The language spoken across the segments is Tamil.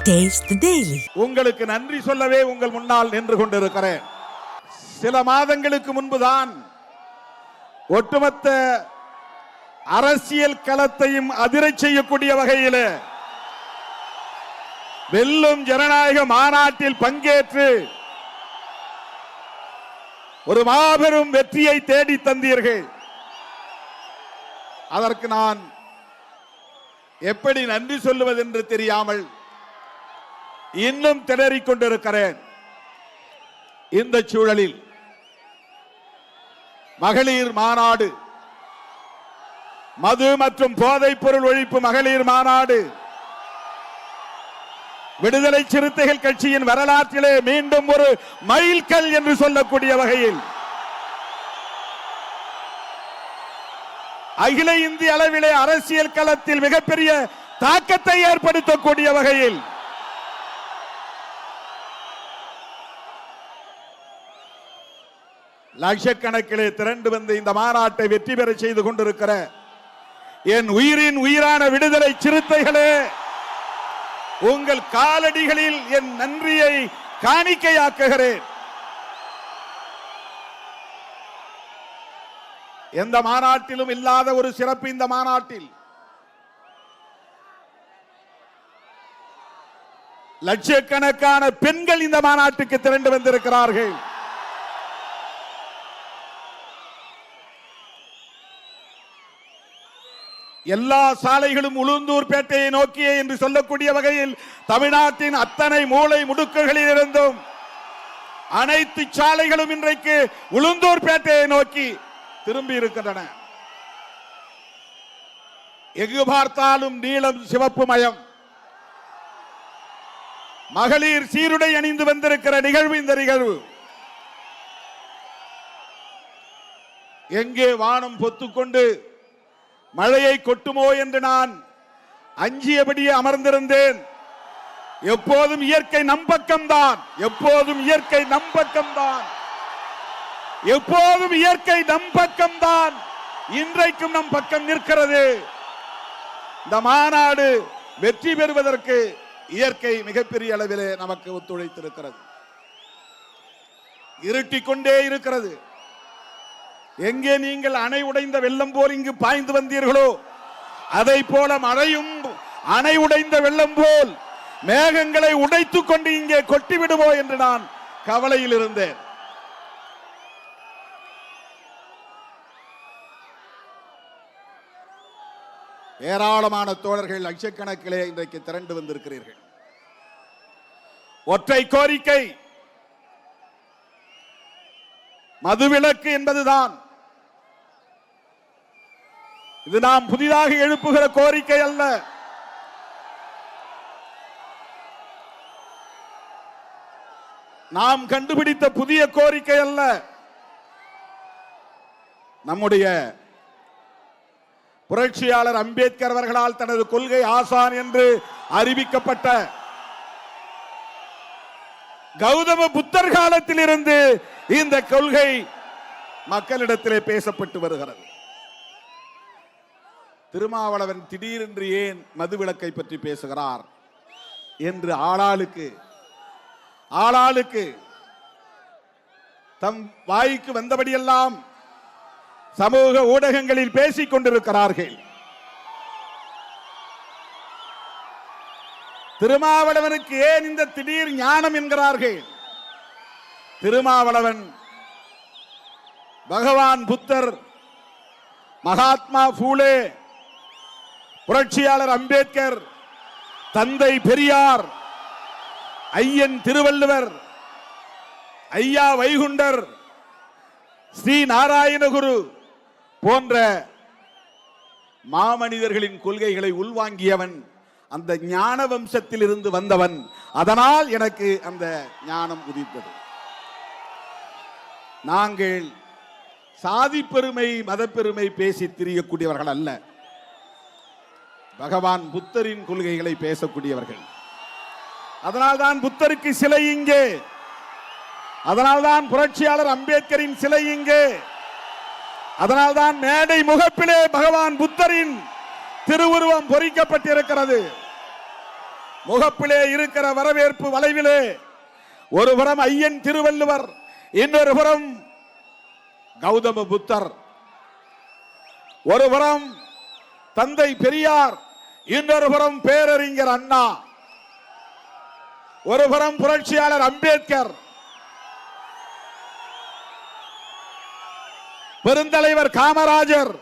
Taste the Daily. உங்களுக்கு நன்றி சொல்லவே உங்கள் முன்னால் நின்று கொண்டிருக்கிறேன். சில மாதங்களுக்கு முன்புதான் ஒட்டுமொத்த அரசியல் களத்தையும் அதிரச் செய்யக்கூடிய வகையில் வெல்லும் ஜனநாயக மாநாட்டில் பங்கேற்று ஒரு மாபெரும் வெற்றியை தேடி தந்தீர்கள். அதற்கு நான் எப்படி நன்றி சொல்லுவது என்று தெரியாமல் இன்னும் திணறிக் கொண்டிருக்கிறேன். இந்த சூழலில் மகளிர் மாநாடு, மது மற்றும் போதைப் பொருள் ஒழிப்பு மகளிர் மாநாடு விடுதலை சிறுத்தைகள் கட்சியின் வரலாற்றிலே மீண்டும் ஒரு மைல்கல் என்று சொல்லக்கூடிய வகையில் அகில இந்திய அளவிலே அரசியல் களத்தில் மிகப்பெரிய தாக்கத்தை ஏற்படுத்தக்கூடிய வகையில் லட்சக்கணக்கிலே திரண்டு வந்து இந்த மாநாட்டை வெற்றி பெற செய்து கொண்டிருக்கிற என் உயிரின் உயிரான விடுதலை சிறுத்தைகளே, உங்கள் காலடிகளில் என் நன்றியை காணிக்கையாக்குகிறேன். எந்த மாநாட்டிலும் இல்லாத ஒரு சிறப்பு இந்த மாநாட்டில் லட்சக்கணக்கான பெண்கள் இந்த மாநாட்டுக்கு திரண்டு வந்திருக்கிறார்கள். எல்லா சாலைகளும் உளுந்தூர் பேட்டையை நோக்கியே என்று சொல்லக்கூடிய வகையில் தமிழ்நாட்டின் அத்தனை மூலை முடுக்குகளில் இருந்தும் அனைத்து சாலைகளும் இன்றைக்கு உளுந்தூர் பேட்டையை நோக்கி திரும்பி இருக்கின்றன. எங்கு பார்த்தாலும் நீலம் சிவப்பு மயம். மகளிர் சீருடை அணிந்து வந்திருக்கிற நிகழ்வு இந்த நிகழ்வு. எங்கே வானம் பொத்துக்கொண்டு மழையை கொட்டுமோ என்று நான் அஞ்சியபடியே அமர்ந்திருந்தேன். எப்போதும் இயற்கை நம்பக்கம்தான், எப்போதும் இயற்கை நம்பக்கம்தான், எப்போதும் இயற்கை நம்பக்கம்தான். இன்றைக்கும் நம் பக்கம் நிற்கிறது. இந்த மாநாடு வெற்றி பெறுவதற்கு இயற்கை மிகப்பெரிய அளவிலே நமக்கு ஒத்துழைத்திருக்கிறது. இருட்டிக் கொண்டே இருக்கிறது. எங்கே நீங்கள் அணை உடைந்த வெள்ளம் போல் இங்கு பாய்ந்து வந்தீர்களோ, அதை போல மழையும் அணை உடைந்த வெள்ளம் போல் மேகங்களை உடைத்துக் கொண்டு இங்கே கொட்டிவிடுமோ என்று நான் கவலையில் இருந்தேன். ஏராளமான தோழர்கள் லட்சக்கணக்கிலே இன்றைக்கு திரண்டு வந்திருக்கிறீர்கள். ஒற்றை கோரிக்கை மதுவிலக்கு என்பதுதான். இது நாம் புதிதாக எழுப்புகிற கோரிக்கை அல்ல. நாம் கண்டுபிடித்த புதிய கோரிக்கை அல்ல. நம்முடைய புரட்சியாளர் அம்பேத்கர் அவர்களால் தனது கொள்கை ஆசான் என்று அறிவிக்கப்பட்ட கௌதம புத்தர் காலத்தில் இருந்து இந்த கொள்கை மக்களிடத்திலே பேசப்பட்டு வருகிறது. திருமாவளவன் திடீரென்று ஏன் மதுவிலக்கை பற்றி பேசுகிறார் என்று ஆளாளுக்கு தம் வாய்க்கு வந்தபடியெல்லாம் சமூக ஊடகங்களில் பேசிக் கொண்டிருக்கிறார்கள். திருமாவளவனுக்கு ஏன் இந்த திடீர் ஞானம் என்கிறார்கள்? திருமாவளவன் பகவான் புத்தர், மகாத்மா பூலே, புரட்சியாளர் அம்பேத்கர், தந்தை பெரியார், ஐயன் திருவள்ளுவர், ஐயா வைகுண்டர், ஸ்ரீ நாராயணகுரு போன்ற மாமனிதர்களின் கொள்கைகளை உள்வாங்கியவன். அந்த ஞான வம்சத்தில் இருந்து வந்தவன். அதனால் எனக்கு அந்த ஞானம் உதித்தது. நாங்கள் சாதி பெருமை மதப்பெருமை பேசி திரியக்கூடியவர்கள் அல்ல. பகவான் புத்தரின் கொள்கைகளை பேசக்கூடியவர்கள். அதனால்தான் புத்தருக்கு சிலை இங்கே, அதனால்தான் புரட்சியாளர் அம்பேத்கரின் சிலை இங்கே, அதனால்தான் மேடை முகப்பிலே பகவான் புத்தரின் திருவுருவம் பொறிக்கப்பட்டிருக்கிறது. முகப்பிலே இருக்கிற வரவேற்பு வளைவிலே ஒருபுறம் ஐயன் திருவள்ளுவர், இன்னொரு புறம் கௌதம புத்தர், ஒருபுறம் தந்தை பெரியார், இன்னொரு புறம் பேரறிஞர் அண்ணா, ஒருபுறம் புரட்சியாளர் அம்பேத்கர், பெருந்தலைவர் காமராஜர்.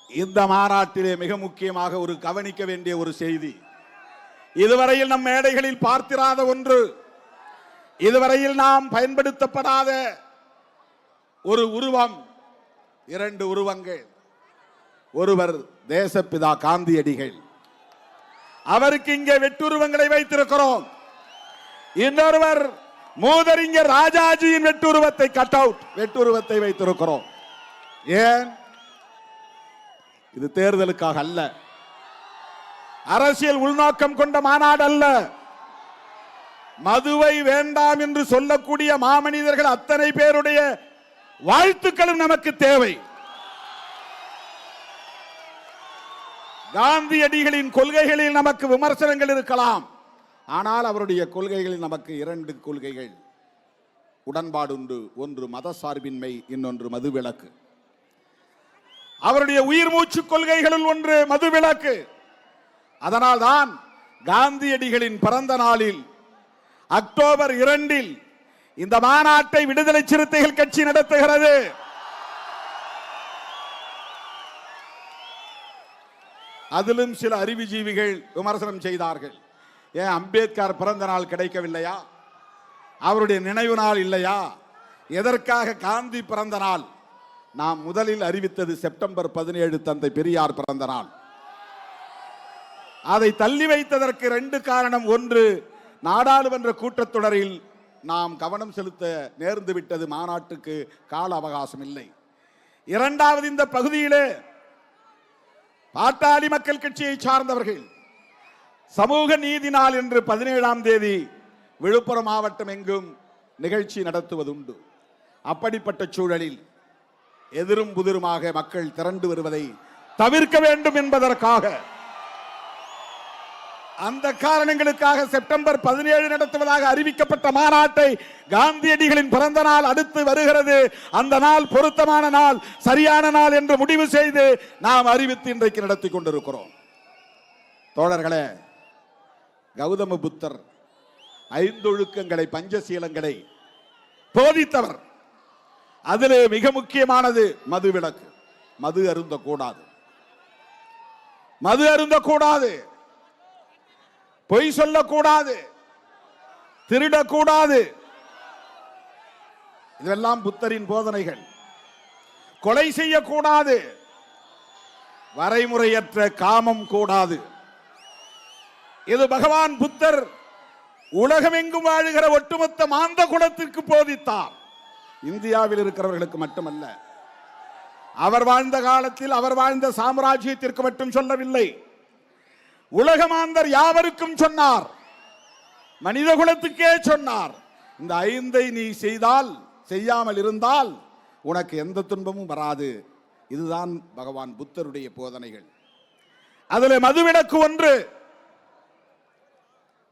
இந்த மாநாட்டிலே மிக முக்கியமாக ஒரு கவனிக்க வேண்டிய ஒரு செய்தி, இதுவரையில் நம் மேடைகளில் பார்த்திராத ஒன்று, இதுவரையில் நாம் பயன்படுத்தப்படாத ஒரு உருவம், இரண்டு உருவங்கள். ஒருவர் தேசப்பிதா காந்தியடிகள், அவருக்கு இங்கே வெட்டுருவங்களை வைத்திருக்கிறோம். இன்னொருவர் மூதறிஞர் ராஜாஜியின் வெட்டுருவத்தை, கட் அவுட் வெட்டுருவத்தை வைத்திருக்கிறோம். ஏன்? இது தேர்தலுக்காக அல்ல, அரசியல் உள்நோக்கம் கொண்ட மாநாடு அல்ல. மதுவை வேண்டாம் என்று சொல்லக்கூடிய மாமனிதர்கள் அத்தனை பேருடைய வாழ்த்துக்களும் நமக்கு தேவை. காந்தியடிகளின் கொள்கைகளில் நமக்கு விமர்சனங்கள் இருக்கலாம், ஆனால் அவருடைய கொள்கைகளில் நமக்கு இரண்டு கொள்கைகள் உடன்பாடு உண்டு. ஒன்று மதசார்பின்மை, இன்னொன்று மதுவிலக்கு. அவருடைய உயிர் மூச்சு கொள்கைகளில் ஒன்று மதுவிலக்கு. அதனால்தான் காந்தியடிகளின் பிறந்த நாளில் அக்டோபர் 2 இந்த மாநாட்டை விடுதலை சிறுத்தைகள் கட்சி நடத்துகிறது. அதிலும் சில அறிவுஜீவிகள் விமர்சனம் செய்தார்கள். ஏன் அம்பேத்கர் பிறந்த நாள் கிடைக்கவில்லையா? அவருடைய நினைவு நாள் இல்லையா? எதற்காக காந்தி பிறந்த நாள்? நாம் முதலில் அறிவித்தது செப்டம்பர் 17 தந்தை பெரியார் பிறந்த நாள். அதை தள்ளி வைத்ததற்கு 2 காரணம். ஒன்று, நாடாளுமன்ற கூட்டத்தொடரில் நாம் கவனம் செலுத்த நேர்ந்து விட்டது, மாநாட்டுக்கு கால அவகாசம் இல்லை. இரண்டாவது, இந்த பகுதியிலே பாட்டாளி மக்கள் கட்சியை சார்ந்தவர்கள் சமூக நீதி நாள் என்று 17ஆம் தேதி விழுப்புரம் மாவட்டம் எங்கும் நிகழ்ச்சி நடத்துவதுண்டு. அப்படிப்பட்ட சூழலில் எதிரும் புதிருமாக மக்கள் திரண்டு வருவதை தவிர்க்க வேண்டும் என்பதற்காக, அந்த காரணங்களுக்காக செப்டம்பர் 17 நடத்துவதாக அறிவிக்கப்பட்ட மாநாட்டை காந்தியடிகளின் பிறந்த நாள் அடுத்து வருகிறது. அந்த நாள் பொருத்தமான நாள், சரியான நாள் என்று முடிவு செய்து நாம் அறிவித்து இன்றைக்கு நடத்தி கொண்டிருக்கிறோம். தோழர்களே, கௌதம புத்தர் 5 ஒழுக்கங்களை, பஞ்சசீலங்களை போதித்தவர். அதிலே மிக முக்கியமானது மதுவிலக்கு. மது அருந்தக்கூடாது, மது அருந்தக்கூடாது, பொய் சொல்லக்கூடாது, திருடக்கூடாது. இதெல்லாம் புத்தரின் போதனைகள். கொலை செய்யக்கூடாது, வரைமுறையற்ற காமம் கூடாது. இது பகவான் புத்தர் உலகமெங்கும் வாழுகிற ஒட்டுமொத்த மாந்த குலத்திற்கு போதித்தார். இந்தியாவில் இருக்கிறவர்களுக்கு மட்டுமல்ல, அவர் வாழ்ந்த காலத்தில் அவர் வாழ்ந்த சாம்ராஜ்யத்திற்கு மட்டும் சொல்லவில்லை, உலகமாந்தர் யாவருக்கும் சொன்னார், மனித குலத்துக்கே சொன்னார். இந்த 5ஐ நீ செய்யாமல் இருந்தால் உனக்கு எந்த துன்பமும் வராது. இதுதான் பகவான் புத்தருடைய போதனைகள். அதில் மதுவிலக்கு ஒன்று.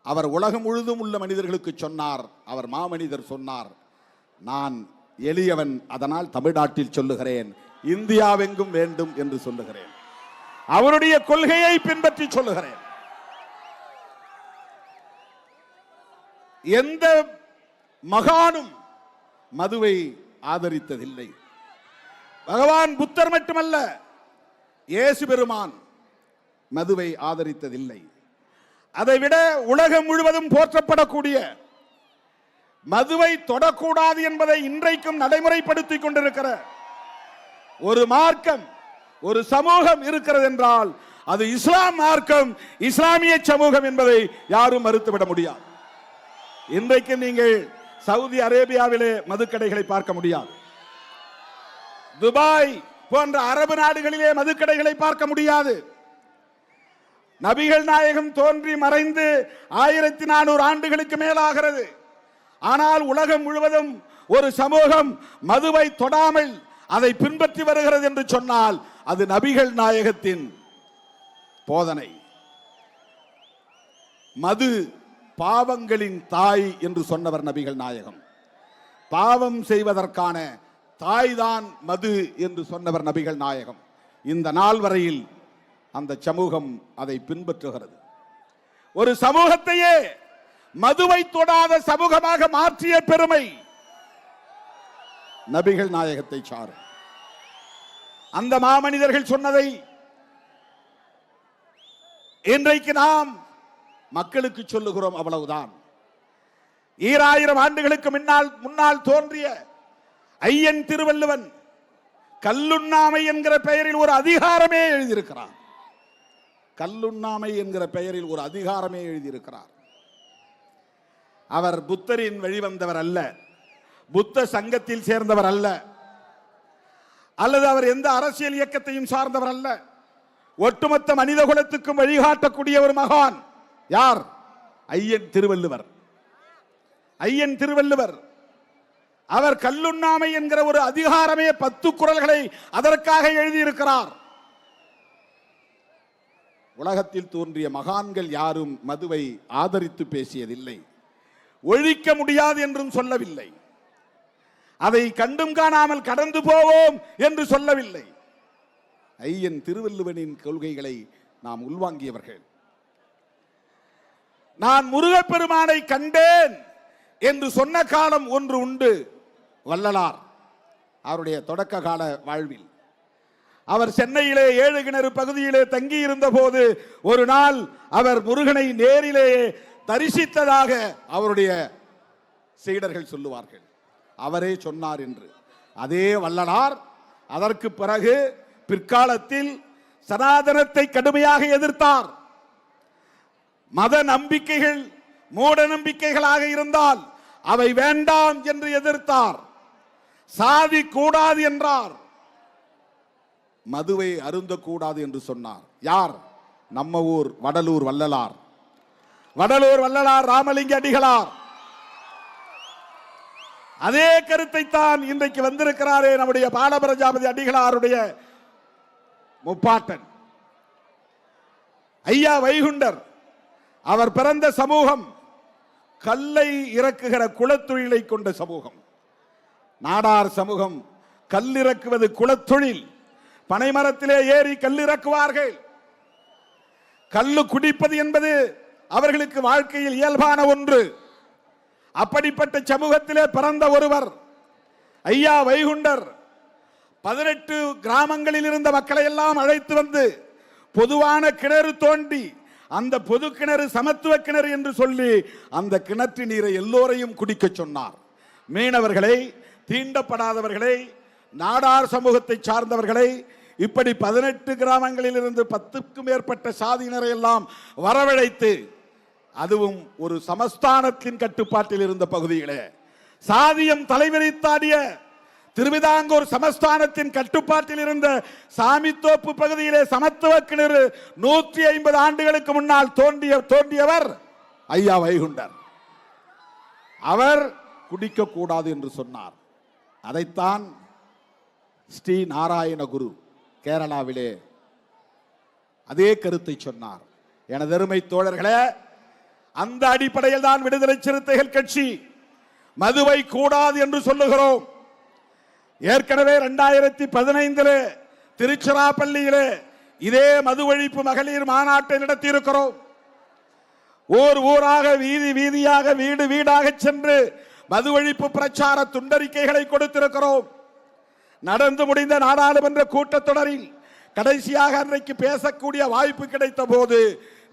அவர் உலகம் முழுதும் உள்ள மனிதர்களுக்கு சொன்னார். அவர் மாமனிதர் சொன்னார், நான் எளியவன், அதனால் தமிழ்நாட்டில் சொல்லுகிறேன், இந்தியாவெங்கும் வேண்டும் என்று சொல்லுகிறேன். அவருடைய கொள்கையை பின்பற்றி சொல்லுகிறேன். எந்த மகானும் மதுவை ஆதரித்ததில்லை. பகவான் புத்தர் மட்டுமல்ல, இயேசு பெருமான் மதுவை ஆதரித்ததில்லை. அதைவிட உலகம் முழுவதும் போற்றப்படக்கூடிய மதுவை தொடக்கூடாது என்பதை இன்றைக்கும் நடைமுறைப்படுத்திக் கொண்டிருக்கிற ஒரு மார்க்கம், ஒரு சமூகம் இருக்கிறது என்றால் அது இஸ்லாம் மார்க்கம், இஸ்லாமிய சமூகம் என்பதை யாரும் மறுத்துவிட முடியாது. இன்றைக்கு நீங்கள் சவுதி அரேபியாவிலே மதுக்கடைகளை பார்க்க முடியாது, துபாய் போன்ற அரபு நாடுகளிலே மதுக்கடைகளை பார்க்க முடியாது. நபிகள் நாயகம் தோன்றி மறைந்து 1400 ஆண்டுகளுக்கு மேலாகிறது. ஆனால் உலகம் முழுவதும் ஒரு சமூகம் மதுவை தொடாமல் அதை பின்பற்றி வருகிறது என்று சொன்னால் அது நபிகள் நாயகத்தின் போதனை. மது பாவங்களின் தாய் என்று சொன்னவர் நபிகள் நாயகம். பாவம் செய்வதற்கான தாய்தான் மது என்று சொன்னவர் நபிகள் நாயகம். இந்த நாள் வரையில் அந்த சமூகம் அதை பின்பற்றுகிறது. ஒரு சமூகத்தையே மதுவை தொடாத சமூகமாக மாற்றிய பெருமை நபிகள் நாயகத்தை சாரும். அந்த மாமனிதர்கள் சொன்னதை இன்றைக்கு நாம் மக்களுக்கு சொல்லுகிறோம், அவ்வளவுதான். 2000 ஆண்டுகளுக்கு முன்னால் தோன்றிய ஐயன் திருவள்ளுவன் கல்லுண்ணாமை என்கிற பெயரில் ஒரு அதிகாரமே எழுதியிருக்கிறார். கல்லுண்ணாமை என்கிற பெயரில் ஒரு அதிகாரமே எழுதியிருக்கிறார். அவர் புத்தரின் வழிவந்தவர் அல்ல, புத்த சங்கத்தில் சேர்ந்தவர் அல்ல, அல்லது அவர் எந்த அரசியல் இயக்கத்தையும் சார்ந்தவர் அல்ல. ஒட்டுமொத்த மனித குலத்துக்கும் வழிகாட்டக்கூடிய ஒரு மகான். யார்? ஐயன் திருவள்ளுவர். ஐயன் திருவள்ளுவர் அவர் கல்லுண்ணாமை என்கிற ஒரு அதிகாரமே 10 குறள்களை அதற்காக எழுதியிருக்கிறார். உலகத்தில் தோன்றிய மகான்கள் யாரும் மதுவை ஆதரித்து பேசியதில்லை, ஒழிக்க முடியாது என்றும் சொல்லவில்லை, அதை கண்டும் காணாமல் கடந்து போவோம் என்று சொல்லவில்லை. ஐயன் திருவள்ளுவனின் கொள்கைகளை நாம் உள்வாங்கியவர்கள். நான் முருகப்பெருமானை கண்டேன் என்று சொன்ன காலம் ஒன்று உண்டு. வள்ளலார் அவருடைய தொடக்க கால வாழ்வில் அவர் சென்னையிலே 7 கிணறு பகுதியிலே தங்கி இருந்த போது ஒரு நாள் அவர் முருகனை நேரிலே தரிசித்ததாக அவருடைய சீடர்கள் சொல்லுவார்கள். அவரே சொன்னார் என்று. அதே வள்ளலார் அதற்கு பிறகு பிற்காலத்தில் சனாதனத்தை கடுமையாக எதிர்த்தார். மத நம்பிக்கைகள் மூட நம்பிக்கைகளாக இருந்தால் அவை வேண்டாம் என்று எதிர்த்தார். சாதி கூடாது என்றார், மதுவை அருந்தக்கூடாது என்று சொன்னார். யார்? நம்ம ஊர் வடலூர் வள்ளலார். வடலூர் வள்ளலார் ராமலிங்க அடிகளார் அதே கருத்தை தான் இன்றைக்கு வந்திருக்கிறாரே நம்முடைய பாலபிரஜாபதி அடிகளாருடைய முப்பாட்டன் ஐயா வைகுண்டர். அவர் பிறந்த சமூகம் கல்லை இறக்குகிற குலத்தொழிலை கொண்ட சமூகம். நாடார் சமூகம் கல்லிறக்குவது குலத்தொழில். பனைமரத்திலே ஏறி கல்லிறக்குவார்கள். கல்லு குடிப்பது என்பது அவர்களுக்கு வாழ்க்கையில் இயல்பான ஒன்று. அப்படிப்பட்ட சமூகத்திலே பிறந்த ஒருவர் ஐயா வைகுண்டர் 18 கிராமங்களில் இருந்த மக்களை எல்லாம் அழைத்து வந்து பொதுவான கிணறு தோண்டி, அந்த பொது கிணறு சமத்துவ கிணறு என்று சொல்லி அந்த கிணற்று நீரை எல்லோரையும் குடிக்க சொன்னார். மீனவர்களை, தீண்டப்படாதவர்களை, நாடார் சமூகத்தை சார்ந்தவர்களை, இப்படி 18 கிராமங்களில் இருந்து 10க்கும் மேற்பட்ட சாதியினரை எல்லாம் வரவழைத்து, அதுவும் ஒரு சமஸ்தானத்தின் கட்டுப்பாட்டில் இருந்த பகுதிகளே, சாதியம் தலைவிரித்தாடிய திருவிதாங்கூர் சமஸ்தானத்தின் கட்டுப்பாட்டில் இருந்த சாமித்தோப்பு பகுதியிலே சமத்துவ கிணறு 150 ஆண்டுகளுக்கு முன்னால் தோண்டியவர் ஐயா வைகுண்டர். அவர் குடிக்க கூடாது என்று சொன்னார். அதைத்தான் ஸ்ரீ நாராயண குரு கேரளாவிலே அதே கருத்தை சொன்னார். எனது அருமை தோழர்களே, அந்த அடிப்படையில் தான் விடுதலை சிறுத்தைகள் கட்சி மதுவை கூடாது என்று சொல்லுகிறோம். ஏற்கனவே 2015 திருச்சிராப்பள்ளியிலே இதே மது ஒழிப்பு மகளிர் மாநாட்டை நடத்தியிருக்கிறோம். ஊர் ஊராக, வீதி வீதியாக, வீடு வீடாக சென்று மது ஒழிப்பு பிரச்சார துண்டறிக்கைகளை கொடுத்திருக்கிறோம். நடந்து முடிந்த நாடாளுமன்ற கூட்டத்தொடரில் கடைசியாக அன்றைக்கு பேசக்கூடிய வாய்ப்பு கிடைத்த போது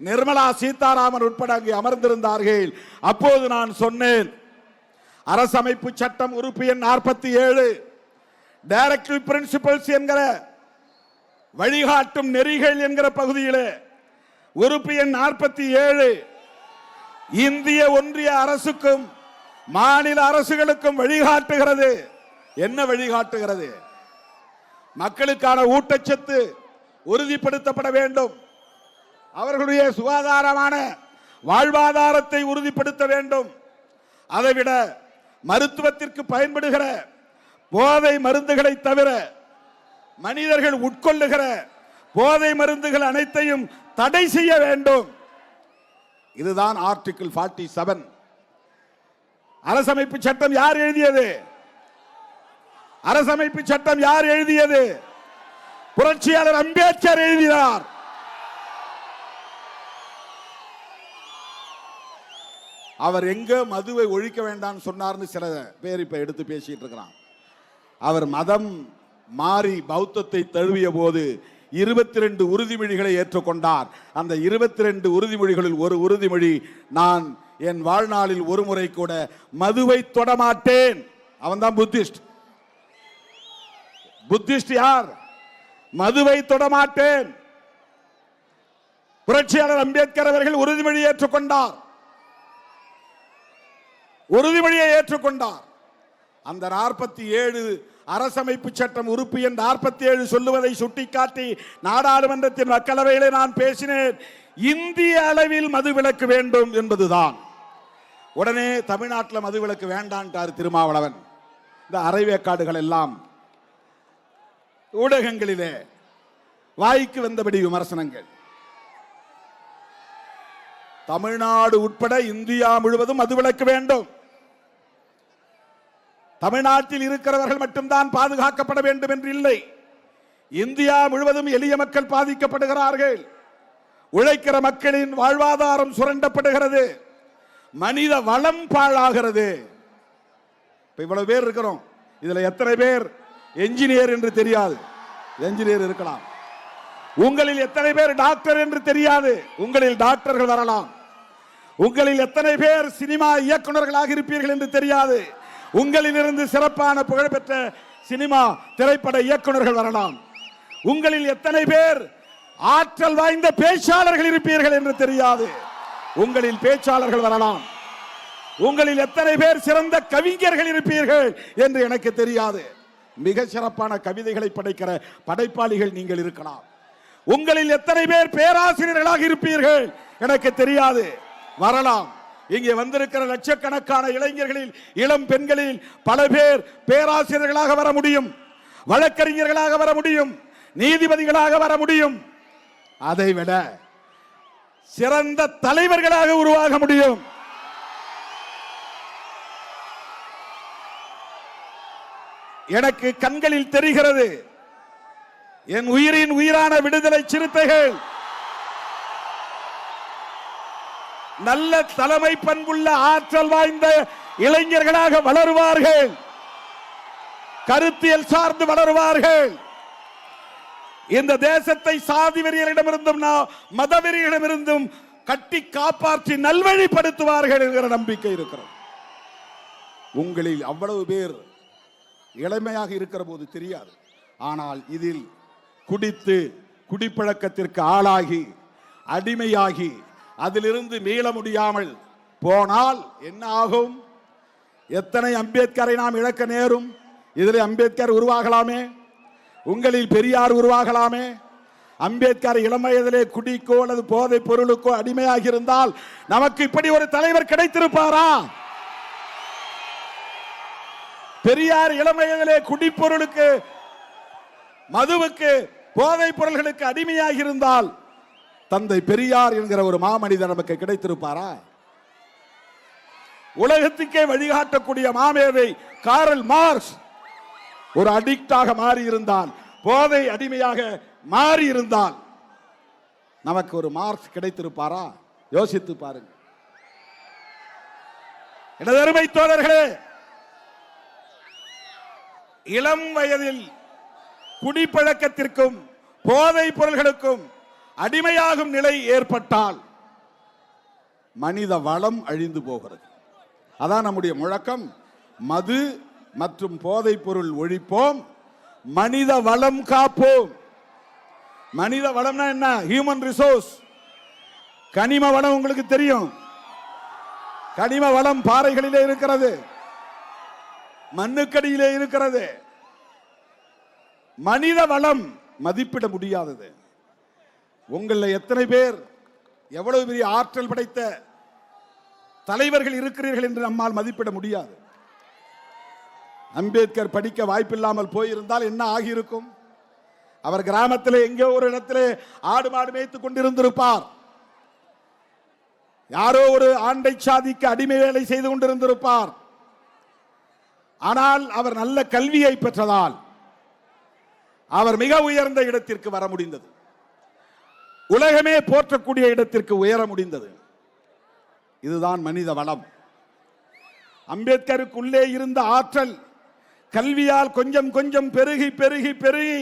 நிர்மலா சீதாராமன் உட்பட அங்கே அமர்ந்திருந்தார்கள். அப்போது நான் சொன்னேன், அரசமைப்பு சட்டம் உறுப்பு எண் 47 டைரக்டிவ் பிரின்சிபல்ஸ் என்கிற வழிகாட்டும் நெறிகள் என்கிற பகுதியிலே உறுப்பு எண் 47 இந்திய ஒன்றிய அரசுக்கும் மாநில அரசுகளுக்கும் வழிகாட்டுகிறது. என்ன வழிகாட்டுகிறது? மக்களுக்கான ஊட்டச்சத்து உறுதிப்படுத்தப்பட வேண்டும், அவர்களுடைய சுகாதாரமான வாழ்வாதாரத்தை உறுதிப்படுத்த வேண்டும். அதைவிட மருத்துவத்திற்கு பயன்படுகிற போதை மருந்துகளை தவிர மனிதர்கள் உட்கொள்ளுகிற போதை மருந்துகள் அனைத்தையும் தடை செய்ய வேண்டும். இதுதான் ஆர்டிகிள் 47. அரசமைப்பு சட்டம் யார் எழுதியது? அரசமைப்பு சட்டம் யார் எழுதியது? புரட்சியாளர் அம்பேத்கர் எழுதினார். அவர் எங்க மதுவை ஒழிக்க வேண்டாம் சொன்னார்னு சில பேர் இப்ப எடுத்து பேசிட்டு இருக்கிறான். அவர் மதம் மாறி பௌத்தத்தை தழுவிய போது 22 உறுதிமொழிகளை ஏற்றுக்கொண்டார். அந்த 22 உறுதிமொழிகளில் ஒரு உறுதிமொழி, நான் என் வாழ்நாளில் ஒரு முறை கூட மதுவை தொடமாட்டேன். அவன் தான் புத்திஸ்ட். புத்திஸ்ட் யார்? மதுவை தொடமாட்டேன். புரட்சியாளர் அம்பேத்கர் அவர்கள் உறுதிமொழி ஏற்றுக்கொண்டார். உறுதிமொழியை ஏற்றுக்கொண்டார். அந்த 47 அரசமைப்பு சட்டம் உறுப்பு எண் 47 சொல்லுவதை சுட்டிக்காட்டி நாடாளுமன்றத்தின் மக்களவையிலே நான் பேசினேன். இந்திய அளவில் மதுவிலக்கு வேண்டும் என்பதுதான். உடனே தமிழ்நாட்டில் மதுவிலக்கு வேண்டான்ட்டார் திருமாவளவன். இந்த அரைவேக்காடுகள் எல்லாம் ஊடகங்களிலே வாய்க்கு வந்தபடி விமர்சனங்கள். தமிழ்நாடு உட்பட இந்தியா முழுவதும் மதுவிலக்கு வேண்டும். தமிழ்நாட்டில் இருக்கிறவர்கள் மட்டும்தான் பாதுகாக்கப்பட வேண்டும் என்று இல்லை. இந்தியா முழுவதும் எளிய மக்கள் பாதிக்கப்படுகிறார்கள். உழைக்கிற மக்களின் வாழ்வாதாரம் சுரண்டப்படுகிறது. மனித வளம் பாழாகிறது. இவ்வளவு பேர் இருக்கிறோம். இதுல எத்தனை பேர் என்ஜினியர் என்று தெரியாது? என்ஜினியர் இருக்கலாம். உங்களில் எத்தனை பேர் டாக்டர் என்று தெரியாது? உங்களில் டாக்டர்கள் வரலாம். உங்களில் எத்தனை பேர் சினிமா இயக்குநர்களாக இருப்பீர்கள் என்று தெரியாது. உங்களிலிருந்து சிறப்பான புகழ்பெற்ற சினிமா திரைப்பட இயக்குநர்கள் வரலாம். உங்களில் எத்தனை பேர் ஆற்றல் வாய்ந்த பேச்சாளர்கள் இருப்பீர்கள் என்று தெரியாது. உங்களில் பேச்சாளர்கள் வரலாம். உங்களில் எத்தனை பேர் சிறந்த கவிஞர்கள் இருப்பீர்கள் என்று எனக்கு தெரியாது. மிக சிறப்பான கவிதைகளை படைக்கிற படைப்பாளிகள் நீங்கள் இருக்கலாம். உங்களில் எத்தனை பேர் பேராசிரியர்களாக இருப்பீர்கள் எனக்கு தெரியாது. வரலாம். இங்கே வந்திருக்கிற லட்சக்கணக்கான இளைஞர்களில் இளம் பெண்களில் பல பேர் பேராசிரியர்களாக வர முடியும், வழக்கறிஞர்களாக வர முடியும், நீதிபதிகளாக வர முடியும். அதைவிட சிறந்த தலைவர்களாக உருவாக முடியும். எனக்கு கண்களில் தெரிகிறது. என் உயிரின் உயிரான விடுதலை சிறுத்தைகள் நல்ல தலைமை பண்புள்ள ஆற்றல் வாய்ந்த இளைஞர்களாக வளருவார்கள். கருத்தியல் சார்ந்து வளருவார்கள். இந்த தேசத்தை சாதி வெறியரிடமிருந்தும் மத வெறியரிடமிருந்தும் கட்டி காப்பாற்றி நல்வழிப்படுத்துவார்கள் என்கிற நம்பிக்கை இருக்கிறது. உங்களில் அவ்வளவு பேர் இளமையாக இருக்கிற போது தெரியாது. ஆனால் இதில் குடித்து குடிப்பழக்கத்திற்கு ஆளாகி அடிமையாகி அதிலிருந்து மீள முடியாமல் போனால் என்ன ஆகும்? எத்தனை அம்பேத்கரை நாம் இழக்க நேரும்? இதில் அம்பேத்கர் உருவாகலாமே, உங்களில் பெரியார் உருவாகலாமே. அம்பேத்கர் இளம் வயதிலே குடிக்கோ அல்லது போதை பொருளுக்கோ அடிமையாகி இருந்தால் நமக்கு இப்படி ஒரு தலைவர் கிடைத்திருப்பாரா? பெரியார் இளம் வயதிலே குடிப்பொருளுக்கு, மதுவுக்கு, போதை பொருள்களுக்கு அடிமையாகி இருந்தால் தந்தை பெரியார் என்கிற ஒரு மாமனிதர் நமக்கு கிடைத்திருப்பாரா? உலகத்துக்கே வழிகாட்டக்கூடிய மாமேதை காரல் மார்க்ஸ் ஒரு அடிக்டாக மாறி இருந்தால், போதை அடிமையாக மாறி இருந்தால் நமக்கு ஒரு மார்க்ஸ் கிடைத்திருப்பாரா? யோசித்து பாருங்க. எனது அருமை தோழர்களே, இளம் வயதில் குடிப்பழக்கத்திற்கும் போதை பொருள்களுக்கும் அடிமையாகும் நிலை ஏற்பட்டால் மனித வளம் அழிந்து போகிறது. அதான் நம்முடைய முழக்கம். மது மற்றும் போதை பொருள் ஒழிப்போம், மனித வளம் காப்போம். மனித வளம்னா என்ன? Human resource. கனிம வளம் உங்களுக்கு தெரியும். கனிம வளம் பாறைகளிலே இருக்கிறது, மண்ணுக்கடியிலே இருக்கிறது. மனித வளம் மதிப்பிட முடியாதது. உங்களில் எத்தனை பேர் எவ்வளவு பெரிய ஆற்றல் படைத்த தலைவர்கள் இருக்கிறீர்கள் என்று நம்மால் மதிப்பிட முடியாது. அம்பேத்கர் படிக்க வாய்ப்பில்லாமல் போயிருந்தால் என்ன ஆகியிருக்கும்? அவர் கிராமத்தில் எங்கோ ஒரு இடத்திலே ஆடு மாடு மேய்த்துக் கொண்டிருந்திருப்பார். யாரோ ஒரு ஆண்டை சாதிக்கு அடிமை வேலை செய்து கொண்டிருந்திருப்பார். ஆனால் அவர் நல்ல கல்வியை பெற்றதால் அவர் மிக உயர்ந்த இடத்திற்கு வர முடிந்தது. உலகமே போற்றக்கூடிய இடத்திற்கு உயர முடிந்தது. இதுதான் மனித வளம். அம்பேத்கருக்குள்ளே இருந்த ஆற்றல் கல்வியால் கொஞ்சம் கொஞ்சம் பெருகி பெருகி பெருகி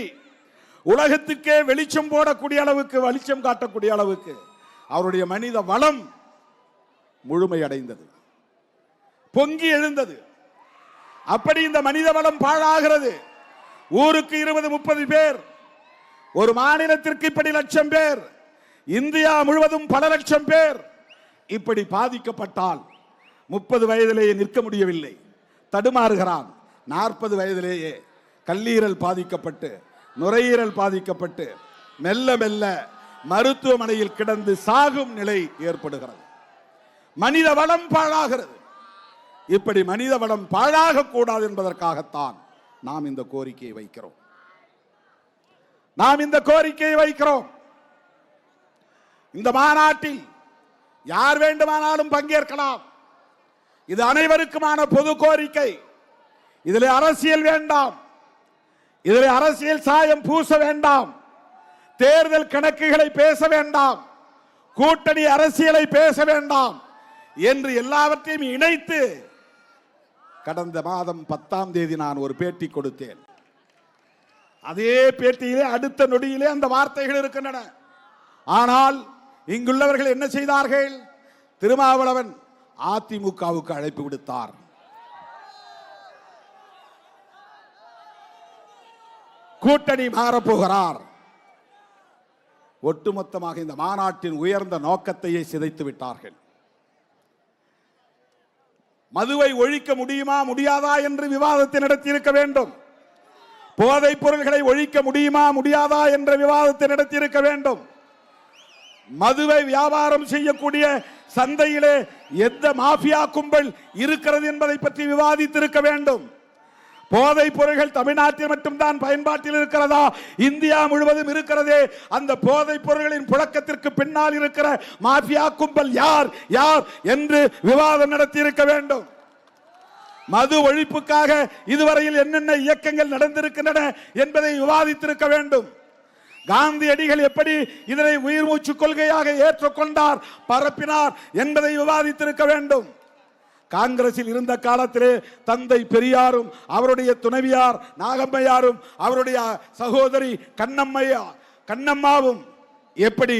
உலகத்துக்கே வெளிச்சம் போடக்கூடிய அளவுக்கு, வெளிச்சம் காட்டக்கூடிய அளவுக்கு அவருடைய மனித வளம் முழுமையடைந்தது, பொங்கி எழுந்தது. அப்படி இந்த மனித வளம் பாழாகிறது. ஊருக்கு 20-30 பேர், ஒரு மாநிலத்திற்கு இப்படி லட்சம் பேர், இந்தியா முழுவதும் பல லட்சம் பேர் இப்படி பாதிக்கப்பட்டால் 30 வயதிலேயே நிற்க முடியவில்லை, தடுமாறுகிறான். 40 வயதிலேயே கல்லீரல் பாதிக்கப்பட்டு, நுரையீரல் பாதிக்கப்பட்டு மெல்ல மெல்ல மருத்துவமனையில் கிடந்து சாகும் நிலை ஏற்படுகிறது. மனித வளம் பாழாகிறது. இப்படி மனித வளம் பாழாக கூடாது என்பதற்காகத்தான் நாம் இந்த கோரிக்கையை வைக்கிறோம். இந்த மாநாட்டில் யார் வேண்டுமானாலும் பங்கேற்கலாம். இது அனைவருக்குமான பொது கோரிக்கை. இதில் அரசியல் வேண்டாம், இதில் அரசியல் சாயம் பூச வேண்டாம், தேர்தல் கணக்குகளை பேச வேண்டாம், கூட்டணி அரசியலை பேச வேண்டாம் என்று எல்லாவற்றையும் இணைத்து கடந்த மாதம் 10ஆம் தேதி நான் ஒரு பேட்டி கொடுத்தேன். அதே பேட்டியிலே அடுத்த நொடியிலே அந்த வார்த்தைகள் இருக்கின்றன. ஆனால் இங்குள்ளவர்கள் என்ன செய்தார்கள்? திருமாவளவன் அதிமுகவுக்கு அழைப்பு விடுத்தார். கூட்டணி மாறப்போகிறார். ஒட்டுமொத்தமாக இந்த மாநாட்டின் உயர்ந்த நோக்கத்தையே சிதைத்து விட்டார்கள். மதுவை ஒழிக்க முடியுமா முடியாதா என்று விவாதத்தை நடத்தியிருக்க வேண்டும். போதைப் பொருள்களை ஒழிக்க முடியுமா முடியாதா என்ற விவாதத்தை நடத்தியிருக்க வேண்டும். மதுவை வியாபாரம் செய்யக்கூடிய சந்தையிலே எந்த மாஃபியா கும்பல் இருக்கிறது என்பதை பற்றி விவாதித்திருக்க வேண்டும். போதைப் பொருள்கள் தமிழ்நாட்டில் மட்டும்தான் பயன்பாட்டில் இருக்கிறதா, இந்தியா முழுவதும் இருக்கிறதே, அந்த போதைப் பொருள்களின் புழக்கத்திற்கு பின்னால் இருக்கிற மாஃபியா கும்பல் யார் யார் என்று விவாதம் நடத்தி இருக்க வேண்டும். மது ஒழிப்புக்காக இதுவரையில் என்னென்ன இயக்கங்கள் நடந்திருக்கின்றன என்பதை விவாதித்திருக்க வேண்டும். காந்தியடிகள் எப்படி இதனை உயிர் மூச்சு கொள்கையாக ஏற்றுக்கொண்டார், பரப்பினார் என்பதை விவாதித்திருக்க வேண்டும். காங்கிரஸில் இருந்த காலத்திலே தந்தை பெரியாரும் அவருடைய துணைவியார் நாகம்மையாரும் அவருடைய சகோதரி கண்ணம்மாவும் எப்படி